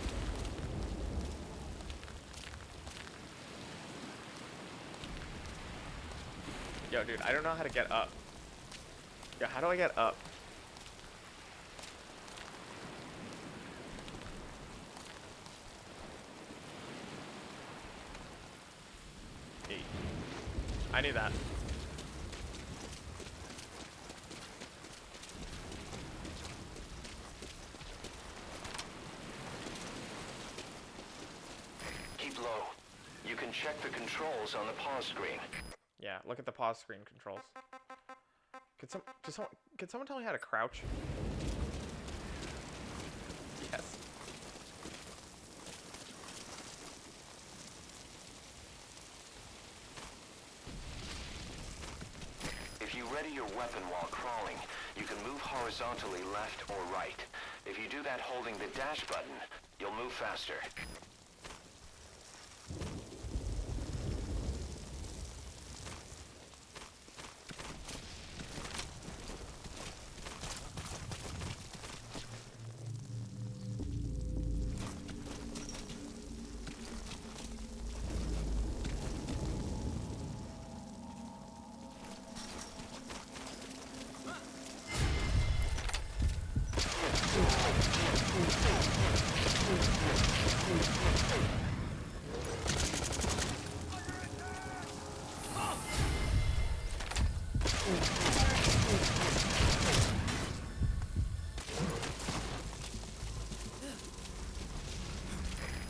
Yo, dude, I don't know how to get up. Yo, how do I get up? I knew that. Keep low. You can check the controls on the pause screen. Yeah, look at the pause screen controls. Could someone tell me how to crouch? Yes. If you ready your weapon while crawling, you can move horizontally left or right. If you do that holding the dash button, you'll move faster.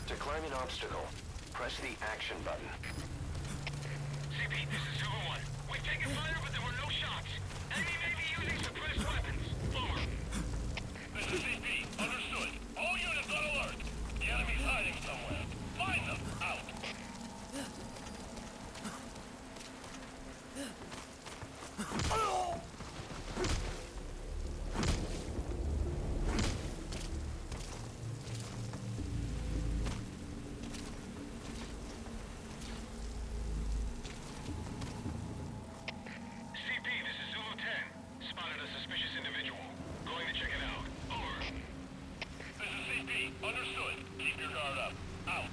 To climb an obstacle, press the action button. CP, this is Zulu 1. We've taken fire, but there were no shots. Enemy may be using suppressed weapons. Over. This is CP. Understood. All units on alert. The enemy's hiding somewhere. Find them. Out. CP, this is Zulu 10. Spotted a suspicious individual. Going to check it out. Over. This is CP. Understood. Keep your guard up. Out.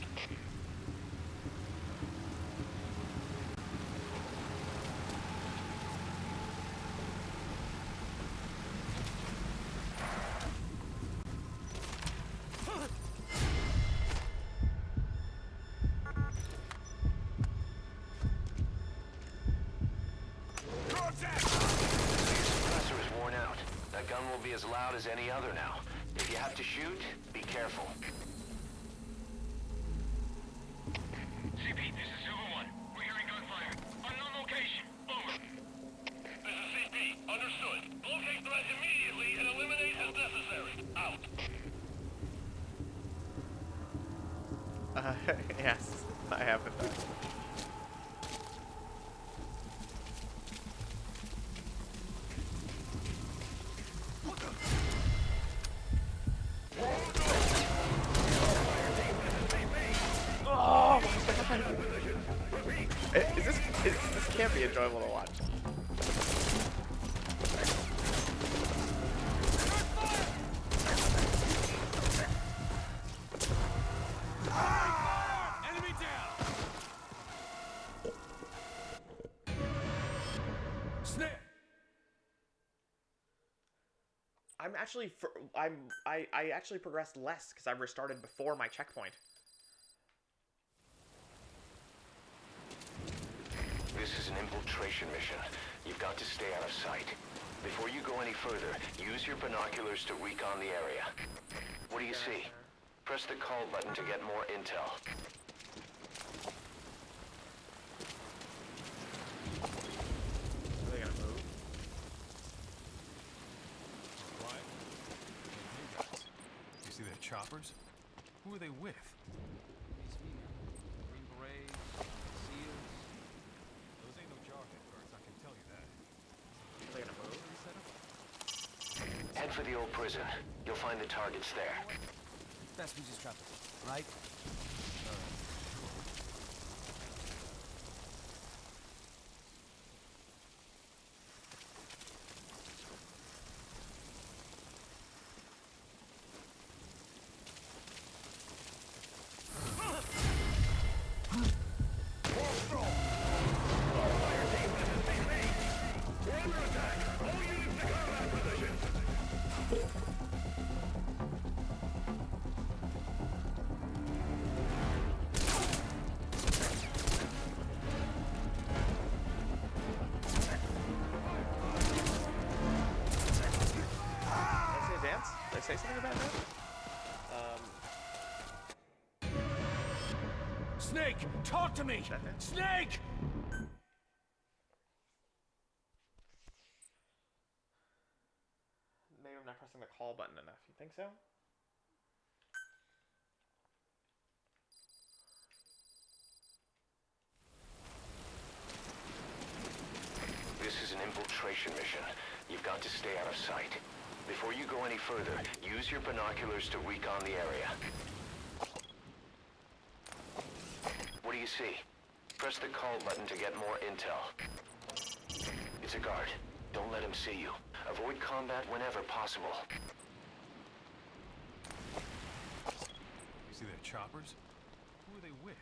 Suppressor is worn out. That gun will be as loud as any other now. If you have to shoot, be careful. CP, this is Zulu 1. We're hearing gunfire. Unknown location. Over. This is CP. Understood. Locate threat immediately and eliminate as necessary. Out. Yes, I have it. Oh my god! This can't be enjoyable to watch. Enemy down! Snap! I actually progressed less because I restarted before my checkpoint. This is an infiltration mission. You've got to stay out of sight. Before you go any further, use your binoculars to recon the area. What do you see? Press the call button to get more intel. Are they gonna move? Quiet. Hey guys, you see their choppers? Who are they with? Green Berets, SEALs. Those ain't no jarhead birds, I can tell you that. Are they gonna move? Head for the old prison. You'll find the targets there. Best we just drop it, right? Did I say something about that? Snake, talk to me! Snake! Maybe I'm not pressing the call button enough. You think so? This is an infiltration mission. You've got to stay out of sight. Before you go any further, use your binoculars to recon the area. What do you see? Press the call button to get more intel. It's a guard. Don't let him see you. Avoid combat whenever possible. You see their choppers? Who are they with?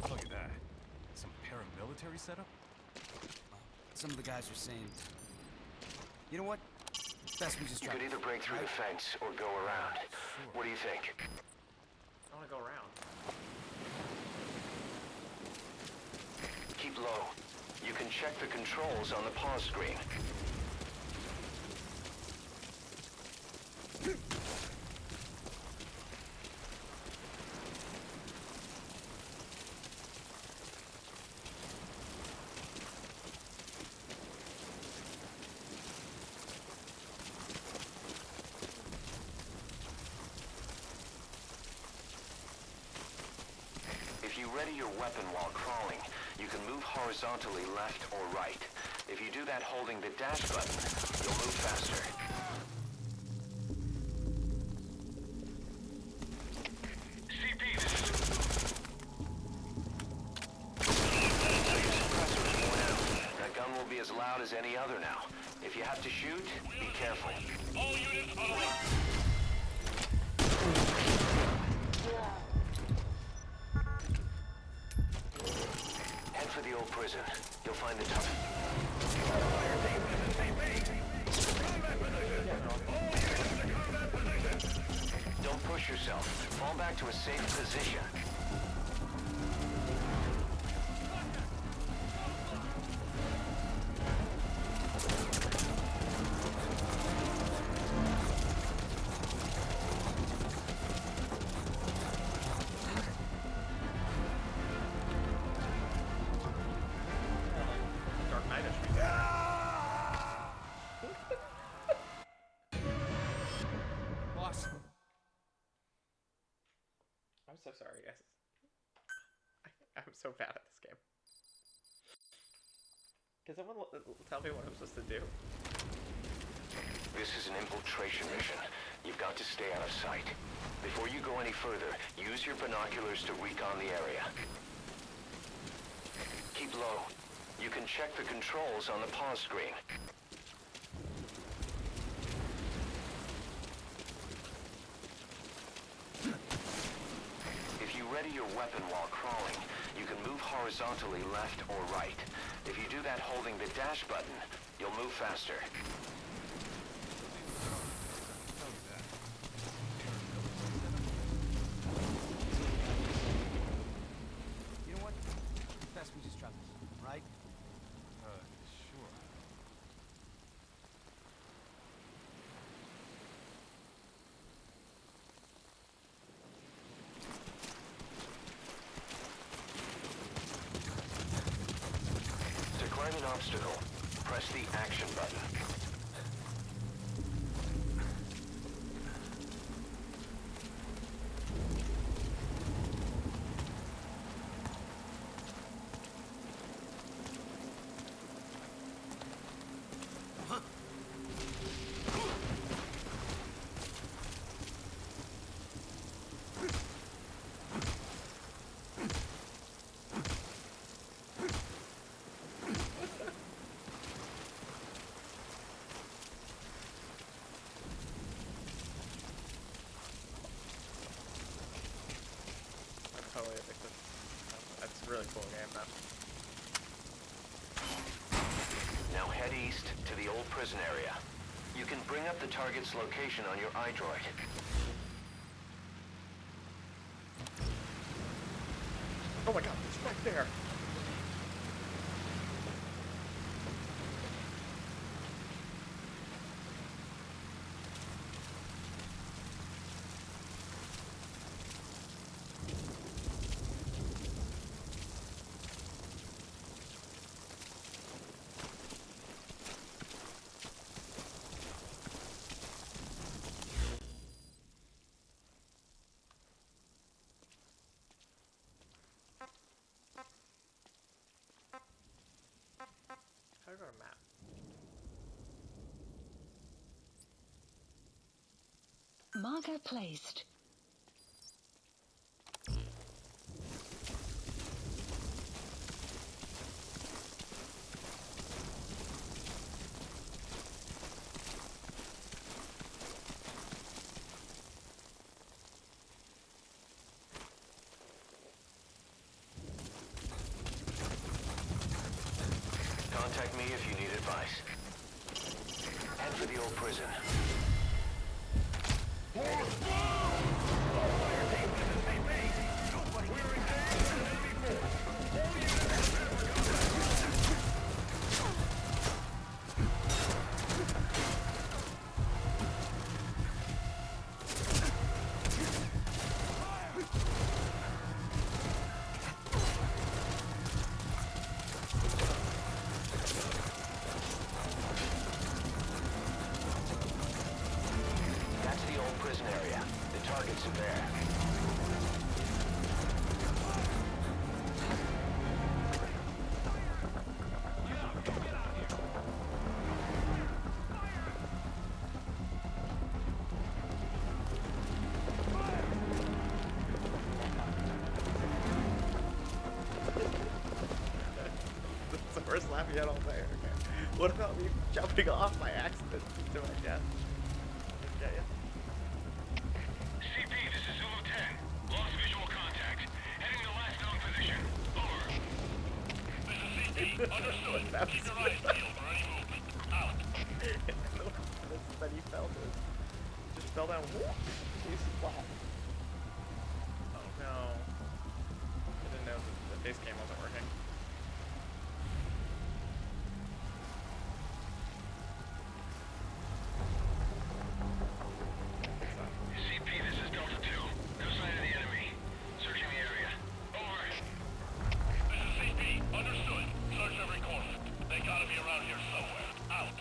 Look at that. Some paramilitary setup? Some of the guys are saying... You know what? Best we just You drop could it. either break through the fence or go around. What do you think? I want to go around. Keep low. You can check the controls on the pause screen. If you ready your weapon while crawling, you can move horizontally left or right. If you do that holding the dash button, you'll move faster. CP, this is... Suppressor's worn out. That gun will be as loud as any other now. If you have to shoot, be careful. All units on alert. Head for the old prison. You'll find the top. Don't push yourself. Fall back to a safe position. Dark Knight-ish. Boss. I'm so sorry, guys. I'm so bad at this game. Can someone tell me what I'm supposed to do? This is an infiltration mission. You've got to stay out of sight. Before you go any further, use your binoculars to recon the area. Keep low. You can check the controls on the pause screen. If you ready your weapon while crawling, you can move horizontally left or right. If you do that holding the dash button, you'll move faster. You know what? Best we just drop it, right? Sure. obstacle. Press the action button. Totally addicted. That's a really cool game, though. Now head east to the old prison area. You can bring up the target's location on your iDroid. Oh my god, it's right there! How do I go to map? Marker placed. Contact me if you need advice. Head for the old prison. That's the old prison area. The targets are there. That's the worst laugh you had all day. Okay. What about me jumping off by accident into my death? Get ya? CP, this is Zulu 10. Lost visual contact. Heading to last known position. Over. This is CP. Understood. Keep your eyes peeled for any movement. Out. Then he fell to just fell down. He's flat. Oh no. I didn't know the face cam wasn't working. CP, this is Delta 2. No sign of the enemy. Searching the area. Over. This is CP. Understood. Search every corner. They gotta be around here somewhere. Out.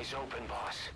Eyes open, boss.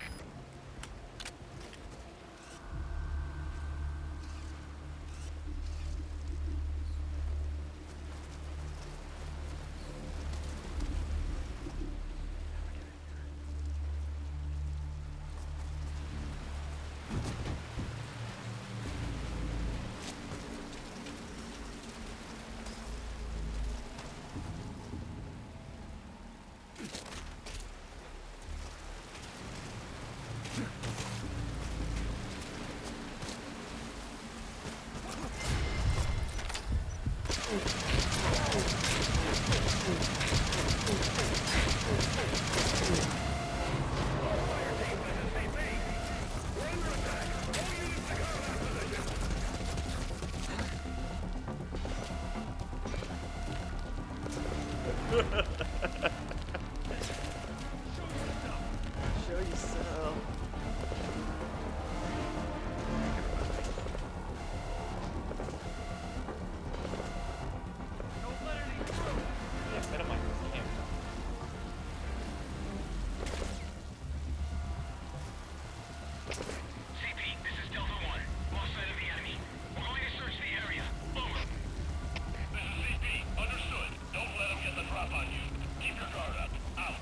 Show yourself. Yeah, set up my camp. CP, this is Delta 1. Lost sight of the enemy. We're going to search the area. Over. This is CP. Understood. Don't let them get the drop on you. Keep your guard up. Out.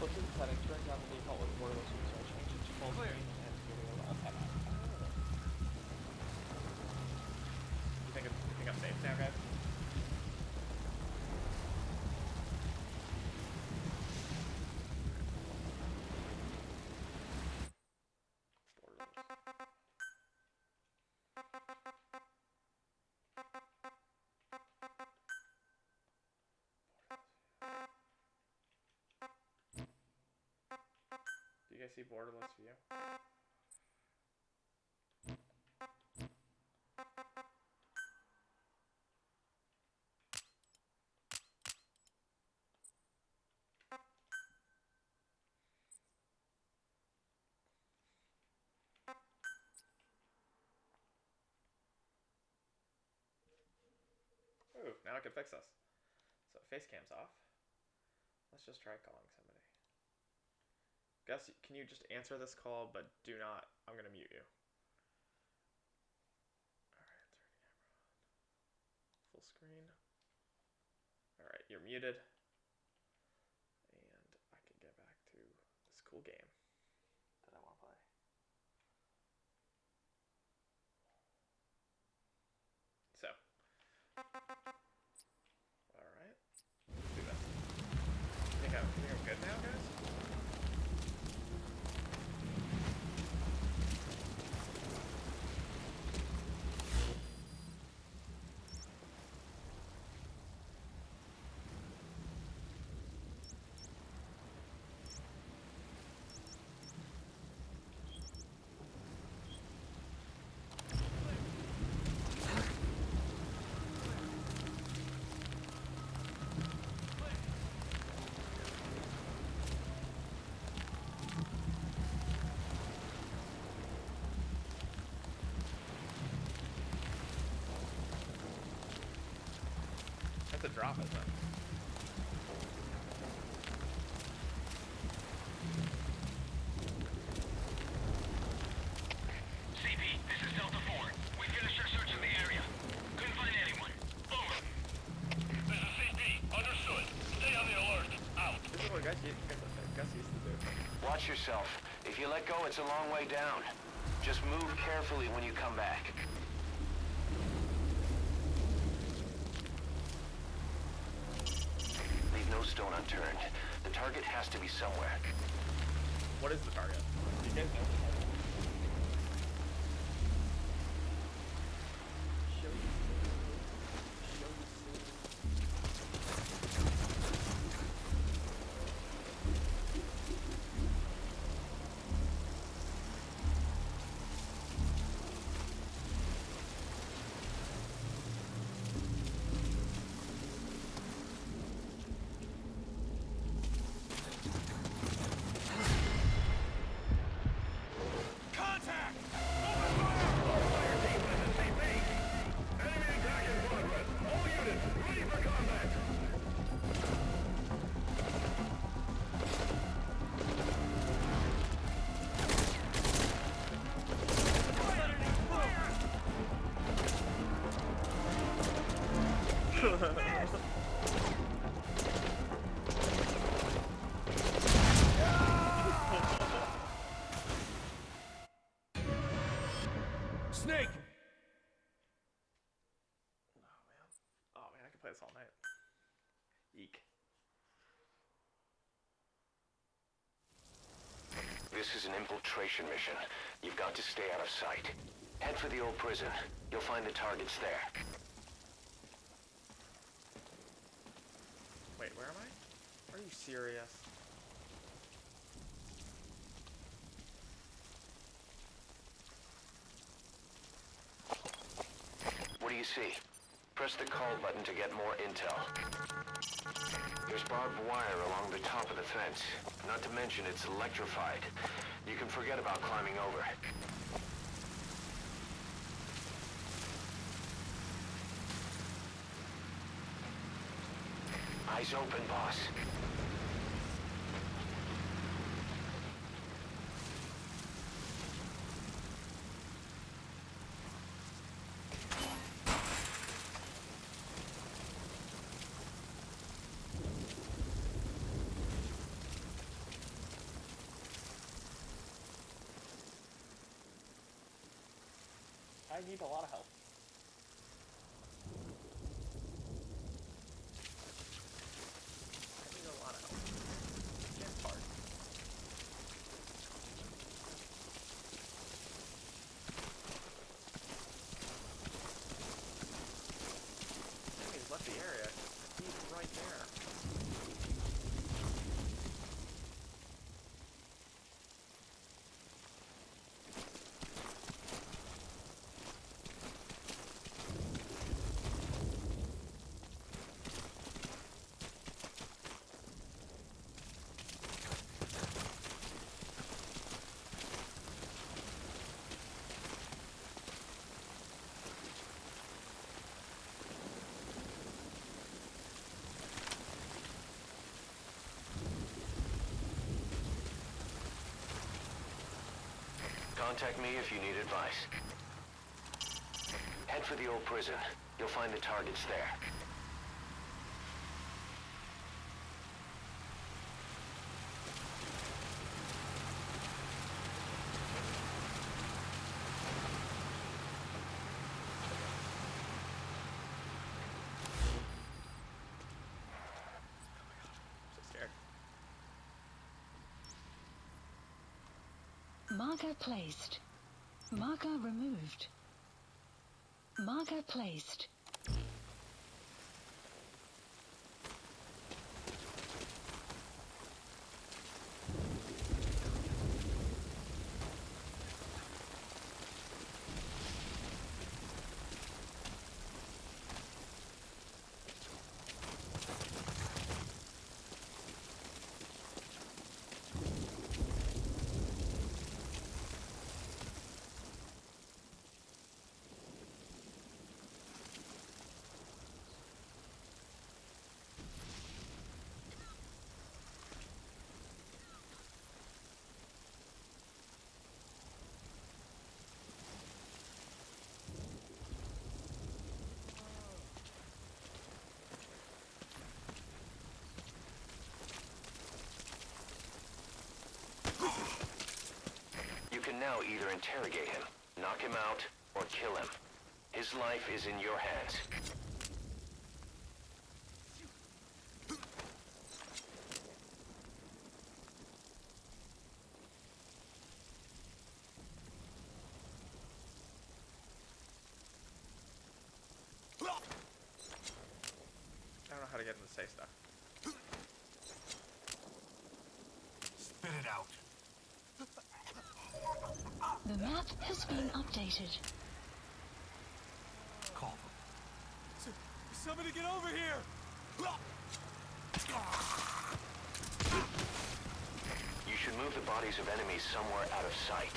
Go to the settings, turn down the default with borderless use, so change it to full screen and give it a timeout. You think I'm safe now, guys? Do you guys see borderless view? Ooh, now I can fix this. So face cam's off. Let's just try calling somebody. Gus, can you just answer this call, but do not, I'm going to mute you. Alright, turn the camera on. Full screen. Alright, you're muted. And I can get back to this cool game that I want to play. So. Alright. Let's do this. Think I'm good now, guys? That's a drop, isn't it? CP, this is Delta 4. We finished our search of the area. Couldn't find anyone. Over. This is CP. Understood. Stay on the alert. Out. This is what Gus used to do. Watch yourself. If you let go, it's a long way down. Just move carefully when you come back. Leave no stone unturned. The target has to be somewhere. What is the target? You guys know. this is an infiltration mission. You've got to stay out of sight. Head for the old prison. You'll find the targets there. Wait, where am I? Are you serious? What do you see? Press the call button to get more intel. There's barbed wire along the top of the fence. Not to mention it's electrified. You can forget about climbing over. Eyes open, boss. I need a lot of help. I need a lot of help. It's hard. Enemies left the area. He's right there. Contact me if you need advice. Head for the old prison. You'll find the targets there. I'm so scared. Marker placed. Marker removed. Marker placed. You can now either interrogate him, knock him out, or kill him. His life is in your hands. I don't know how to get him to say stuff. Spit it out. The map has been updated. Call them. Somebody get over here! You should move the bodies of enemies somewhere out of sight.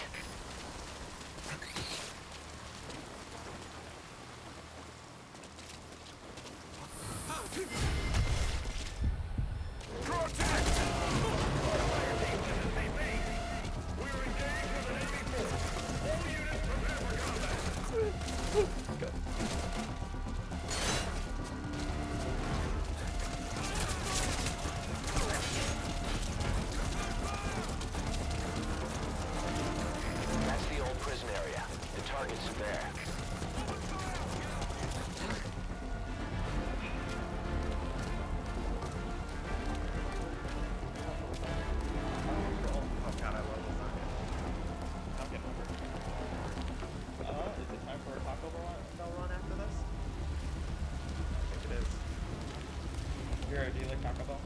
Jared, do you like Taco Bell?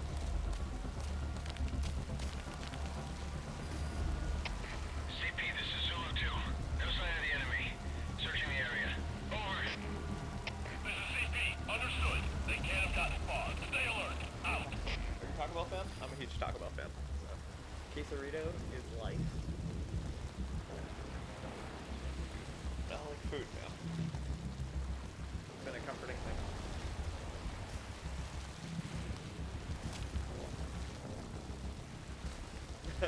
CP, this is Zulu 2. No sign of the enemy. Searching the area. Over. This is CP. Understood. They can't have gotten far. Stay alert. Out. Are you a Taco Bell fan? I'm a huge Taco Bell fan. So. Quesarito is life. I like food, man. It's been a comforting thing. I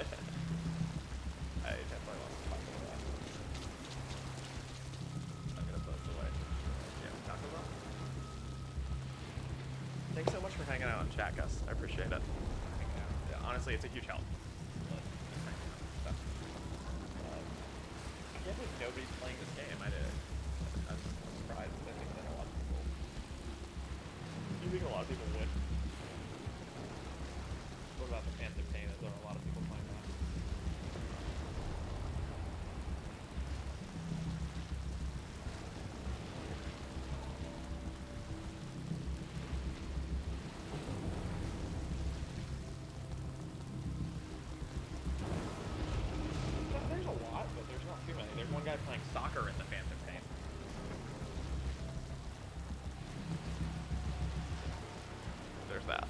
definitely want to talk about that. I'm gonna post away. Yeah, Taco Bell. Thanks so much for hanging out in chat, Gus. I appreciate it. Yeah, honestly, it's a huge help. I can't believe nobody's playing this game. I'm surprised. I think that a lot of people. You think a lot of people would? What about the Phantom Pain? Is there a lot of people playing that? There's a lot, but there's not too many. There's one guy playing soccer in the Phantom Pain. There's that.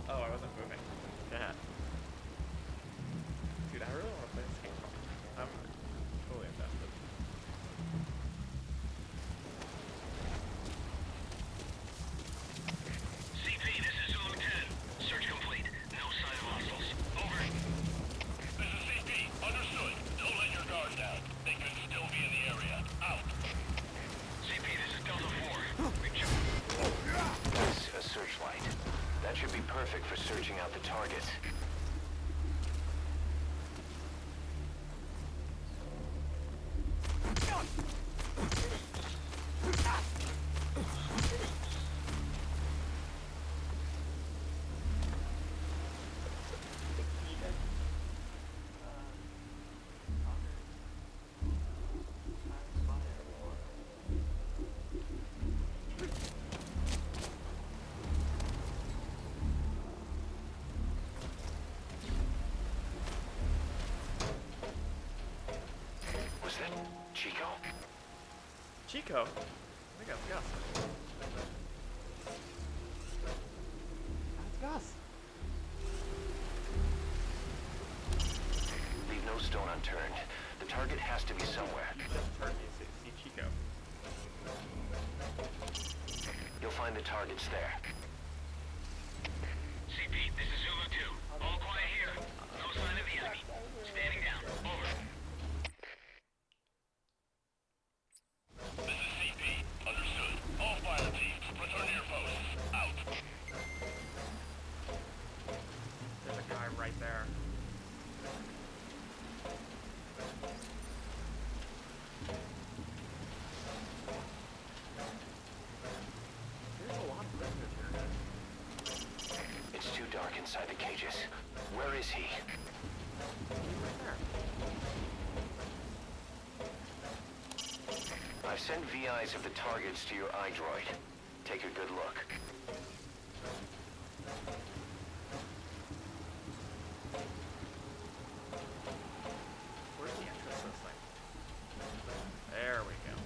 Oh, I wasn't moving. Yeah. Dude, I really want to play this game. I'm totally invested. CP, this is Zulu 10. Search complete. No sign of hostiles. Over. This is CP. Understood. Don't let your guard down. They could still be in the area. Out. CP, this is Delta 4. That's a searchlight. That should be perfect for searching out the targets. Was that Chico? Chico? I think that's Gus. That's Gus. Leave no stone unturned. The target has to be somewhere. You just heard me see Chico. You'll find the targets there. CP, this is Zulu 2. All quiet here. No sign of the enemy. Standing down. Over. This is CP. Understood. All fire teams, return to your posts. Out. There's a guy right there. There's a lot of prisoners here, guys. It's too dark inside the cages. Where is he? He's right there. I've sent VIs of the targets to your iDroid. Take a good look. Where's the entrance to this thing? There we go.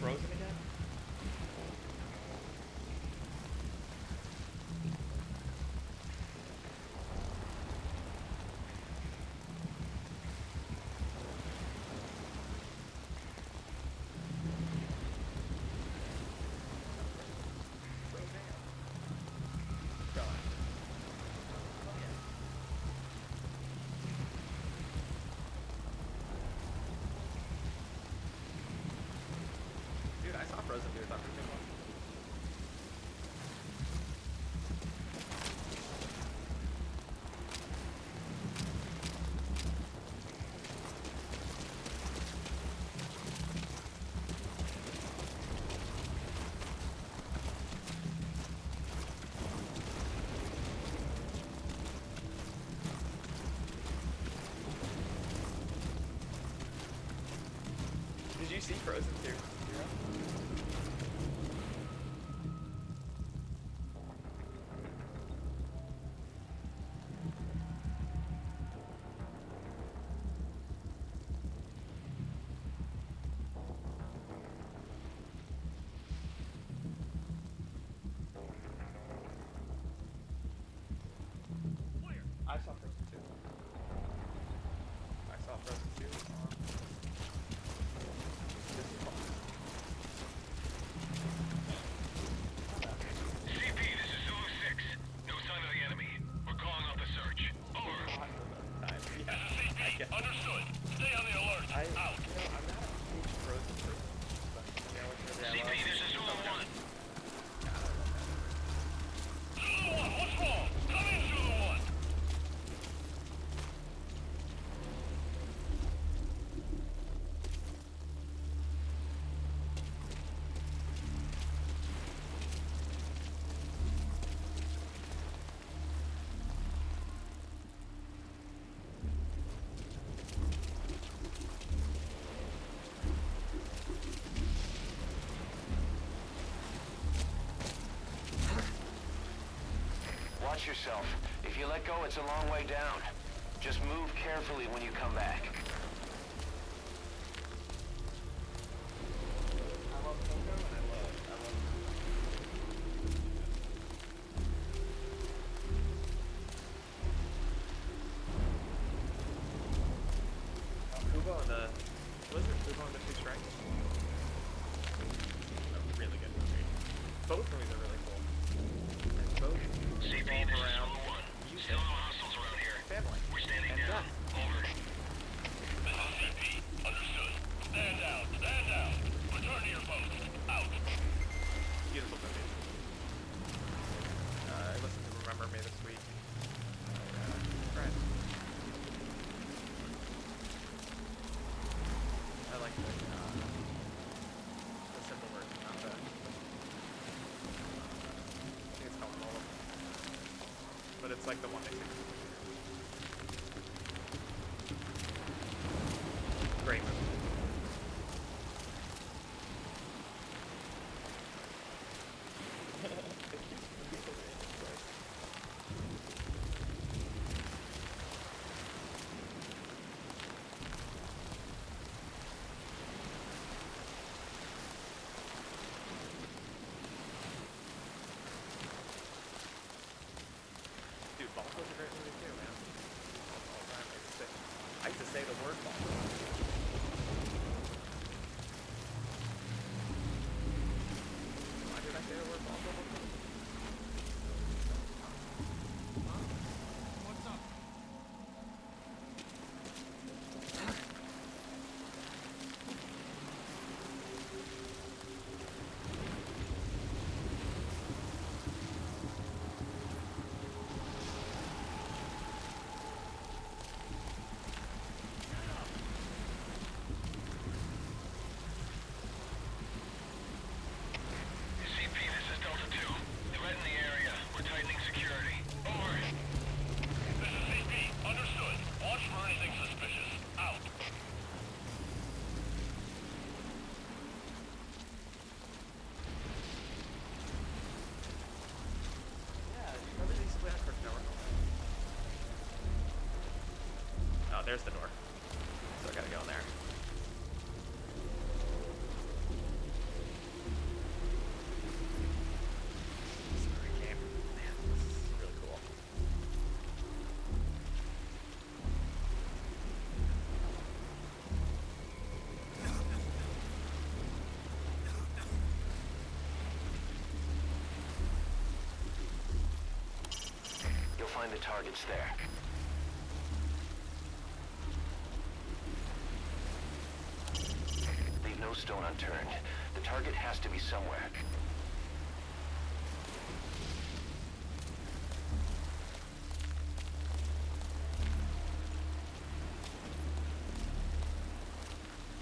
frozen again? Dude, I saw frozen dudes on the big one. Did you see Frozen too? I saw Frozen 2. I saw Frozen 2 on Disney Plus. CP, this is Zulu 6. No sign of the enemy. We're calling off the search. Over. Yeah, CP, understood. Stay on the alert. Out. I'm not a huge Frozen person, but you know, whenever I CP, love- this is Zulu 1. God, I love that. Zulu 1, what's wrong? Come in, Zulu 1. Watch yourself. If you let go, it's a long way down. Just move carefully when you come back. I love Coco and I love Kubo and the was it Kubo and the Two Strikes? A really good movie. Both movies are really cool. And both CP, revolve this is around Zulu 1. music, Still no hostiles around here. family, We're standing and down. death. Over. This is CP. Understood. Stand down. Stand down. Return to your post. Out. Beautiful movie. I listened to Remember Me this week. Right. I like the simple version, not the. I think it's called Roll. But it's like the one they sing. Great movie. Dude, Balto's a great movie too, man. All the time. I used to say the word Balto. Why did I say the word Balto before? What's up? CP, this is Delta 2. Threat in the area. We're tightening security. Over. This is CP. Understood. Watch for anything suspicious. Out. Yeah, you remember these on Cartoon Network? Oh, there's the door. So I gotta go in there. find the targets there. Leave no stone unturned. The target has to be somewhere.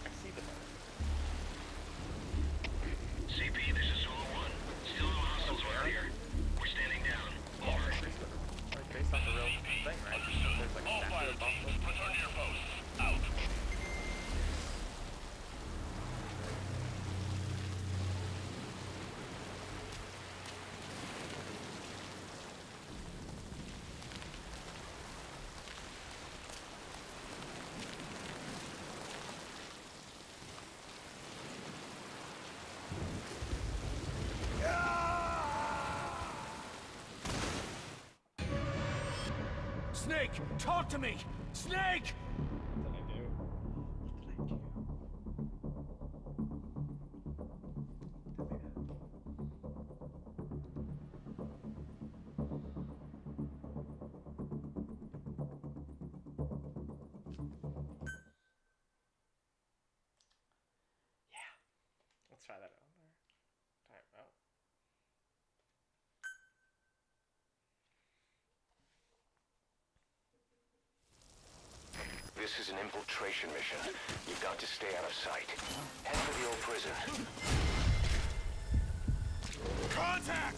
I see the target. CP, this is Zulu 1. Still no hostiles around here. We're standing down. Over. Like based off the real thing, right? There's like a All statue fire of teams, Buffalo. return to your posts. Out. Snake, talk to me! Snake! What did I do? What did I do? Yeah. Let's try that out there. Time out. This is an infiltration mission. You've got to stay out of sight. Head for the old prison. Contact!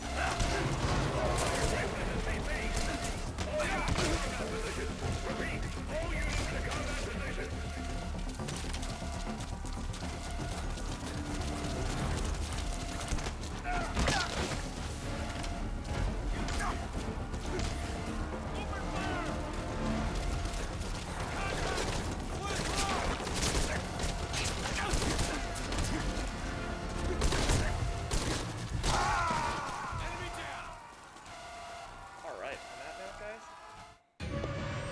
Alright, on that note, guys,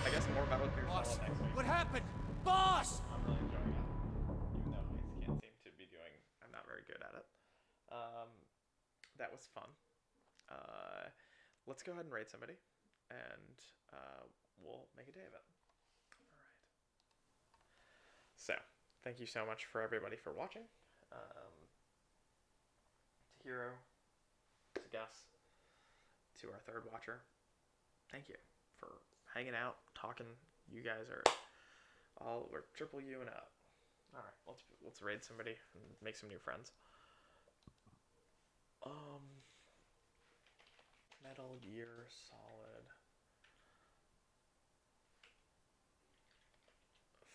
I guess more Metal Gear Boss, Solid next week. what happened? Boss! I'm really enjoying it, even though I can't seem to be doing, I'm not very good at it. That was fun. Let's go ahead and raid somebody, and we'll make a day of it. Alright. So, thank you so much for everybody for watching. To Hero, to Gus, to our third watcher, thank you for hanging out, talking. You guys are we're triple U and up. All right, let's raid somebody and make some new friends. Metal Gear Solid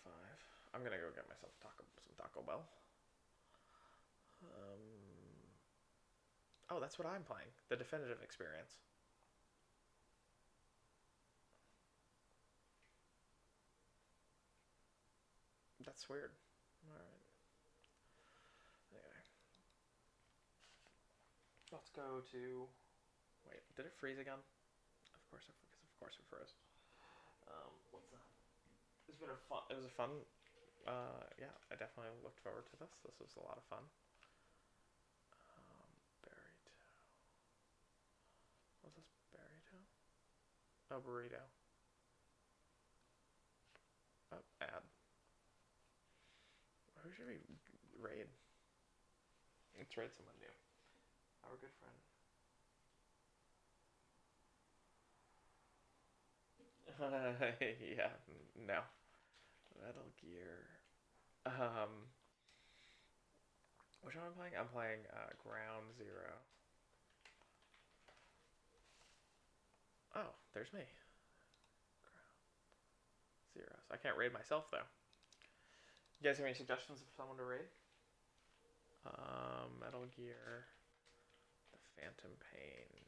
5. I'm gonna go get myself some Taco Bell. Oh, that's what I'm playing. The Definitive Experience. That's weird. Alright. Anyway. Let's go to... Wait, did it freeze again? Of course it froze. What's that? It was a fun... yeah, I definitely looked forward to this. This was a lot of fun. Burrito. What's this? Burrito? Oh, burrito. Oh, ad. Who should we raid? Let's raid someone new. Our good friend. Yeah, no. Metal Gear. Which one am I playing? I'm playing Ground Zero. Oh, there's me. Ground Zeros. I can't raid myself though. You guys have any suggestions of someone to raid? Metal Gear, The Phantom Pain.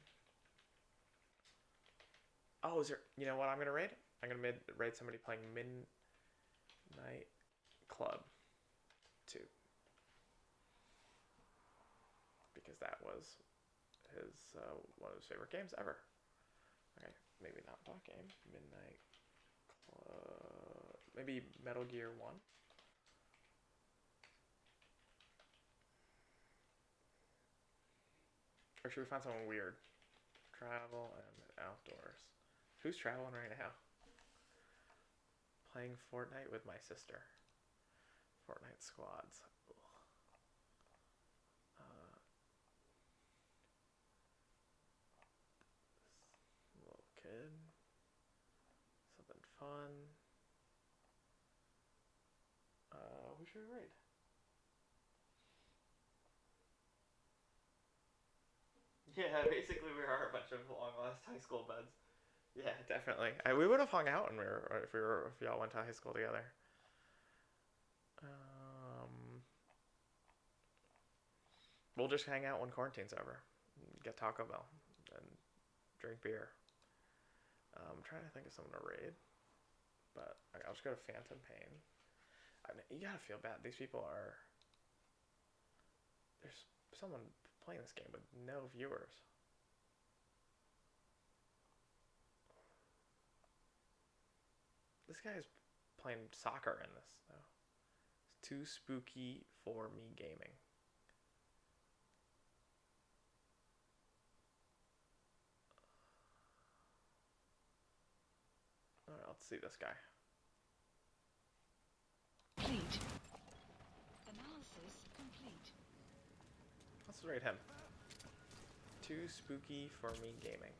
Oh, is there? You know what I'm gonna raid? I'm gonna raid somebody playing Midnight Club 2 because that was his one of his favorite games ever. Okay, maybe not that game. Midnight Club. Maybe Metal Gear 1. Or should we find someone weird? Travel and outdoors. Who's traveling right now? Playing Fortnite with my sister. Fortnite squads. Little kid. Something fun. Who should we raid? Yeah, basically we are a bunch of long-lost high school buds. Yeah, definitely. We would have hung out when if y'all went to high school together. We'll just hang out when quarantine's over. Get Taco Bell and drink beer. I'm trying to think of someone to raid, but I'll just go to Phantom Pain. You gotta feel bad. These people are. There's someone playing this game with no viewers. This guy's playing soccer in this though. It's too spooky for me gaming. Alright, let's see this guy. Complete. Analysis complete. Let's rate him. Too spooky for me gaming.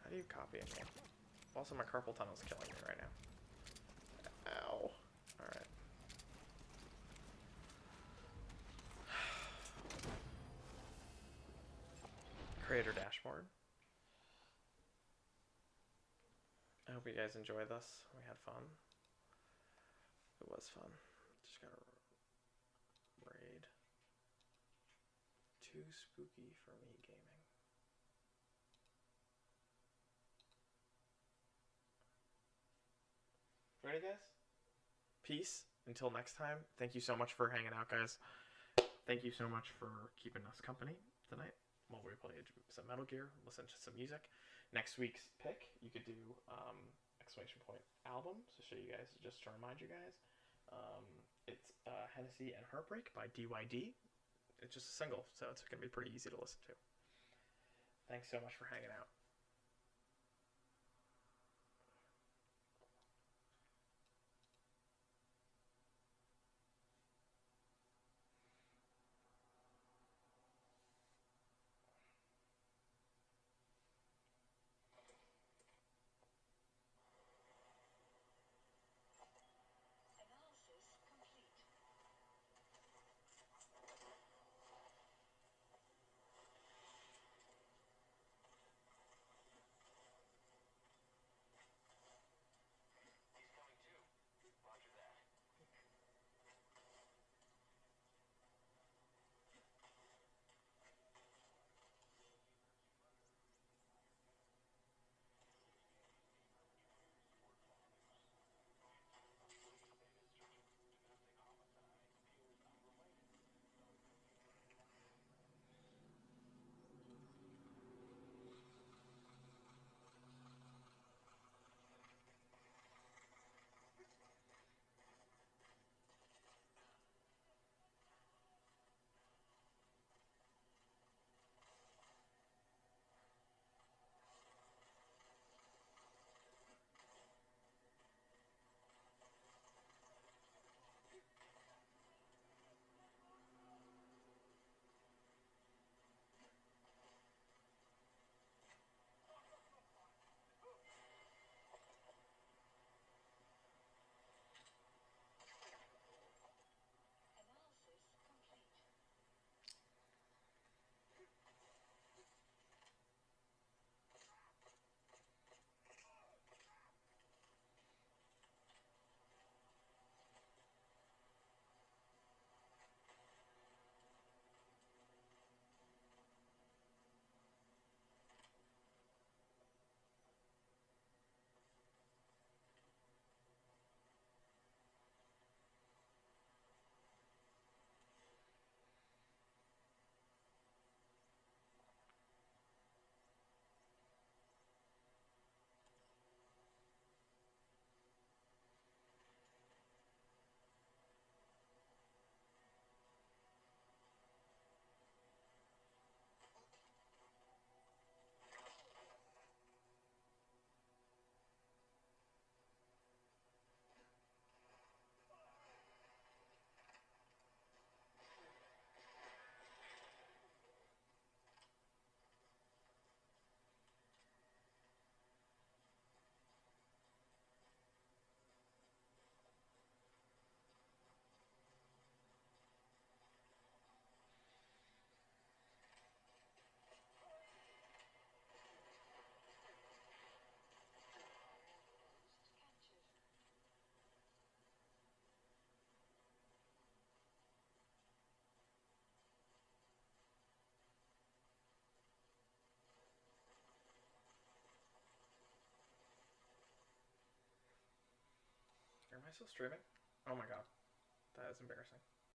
How do you copy a name? Also, my carpal tunnel's killing me right now. Ow. Alright. Creator dashboard. I hope you guys enjoyed this. We had fun. It was fun. Just gotta raid. Too spooky for me gaming. Ready, guys? Peace. Until next time. Thank you so much for hanging out, guys. Thank you so much for keeping us company tonight while we played some Metal Gear, listen to some music. Next week's pick, you could do exclamation point album. So show you guys, just to remind you guys, it's Hennessy and Heartbreak by DYD. It's just a single, so it's gonna be pretty easy to listen to. Thanks so much for hanging out. still streaming? Oh my god. That is embarrassing.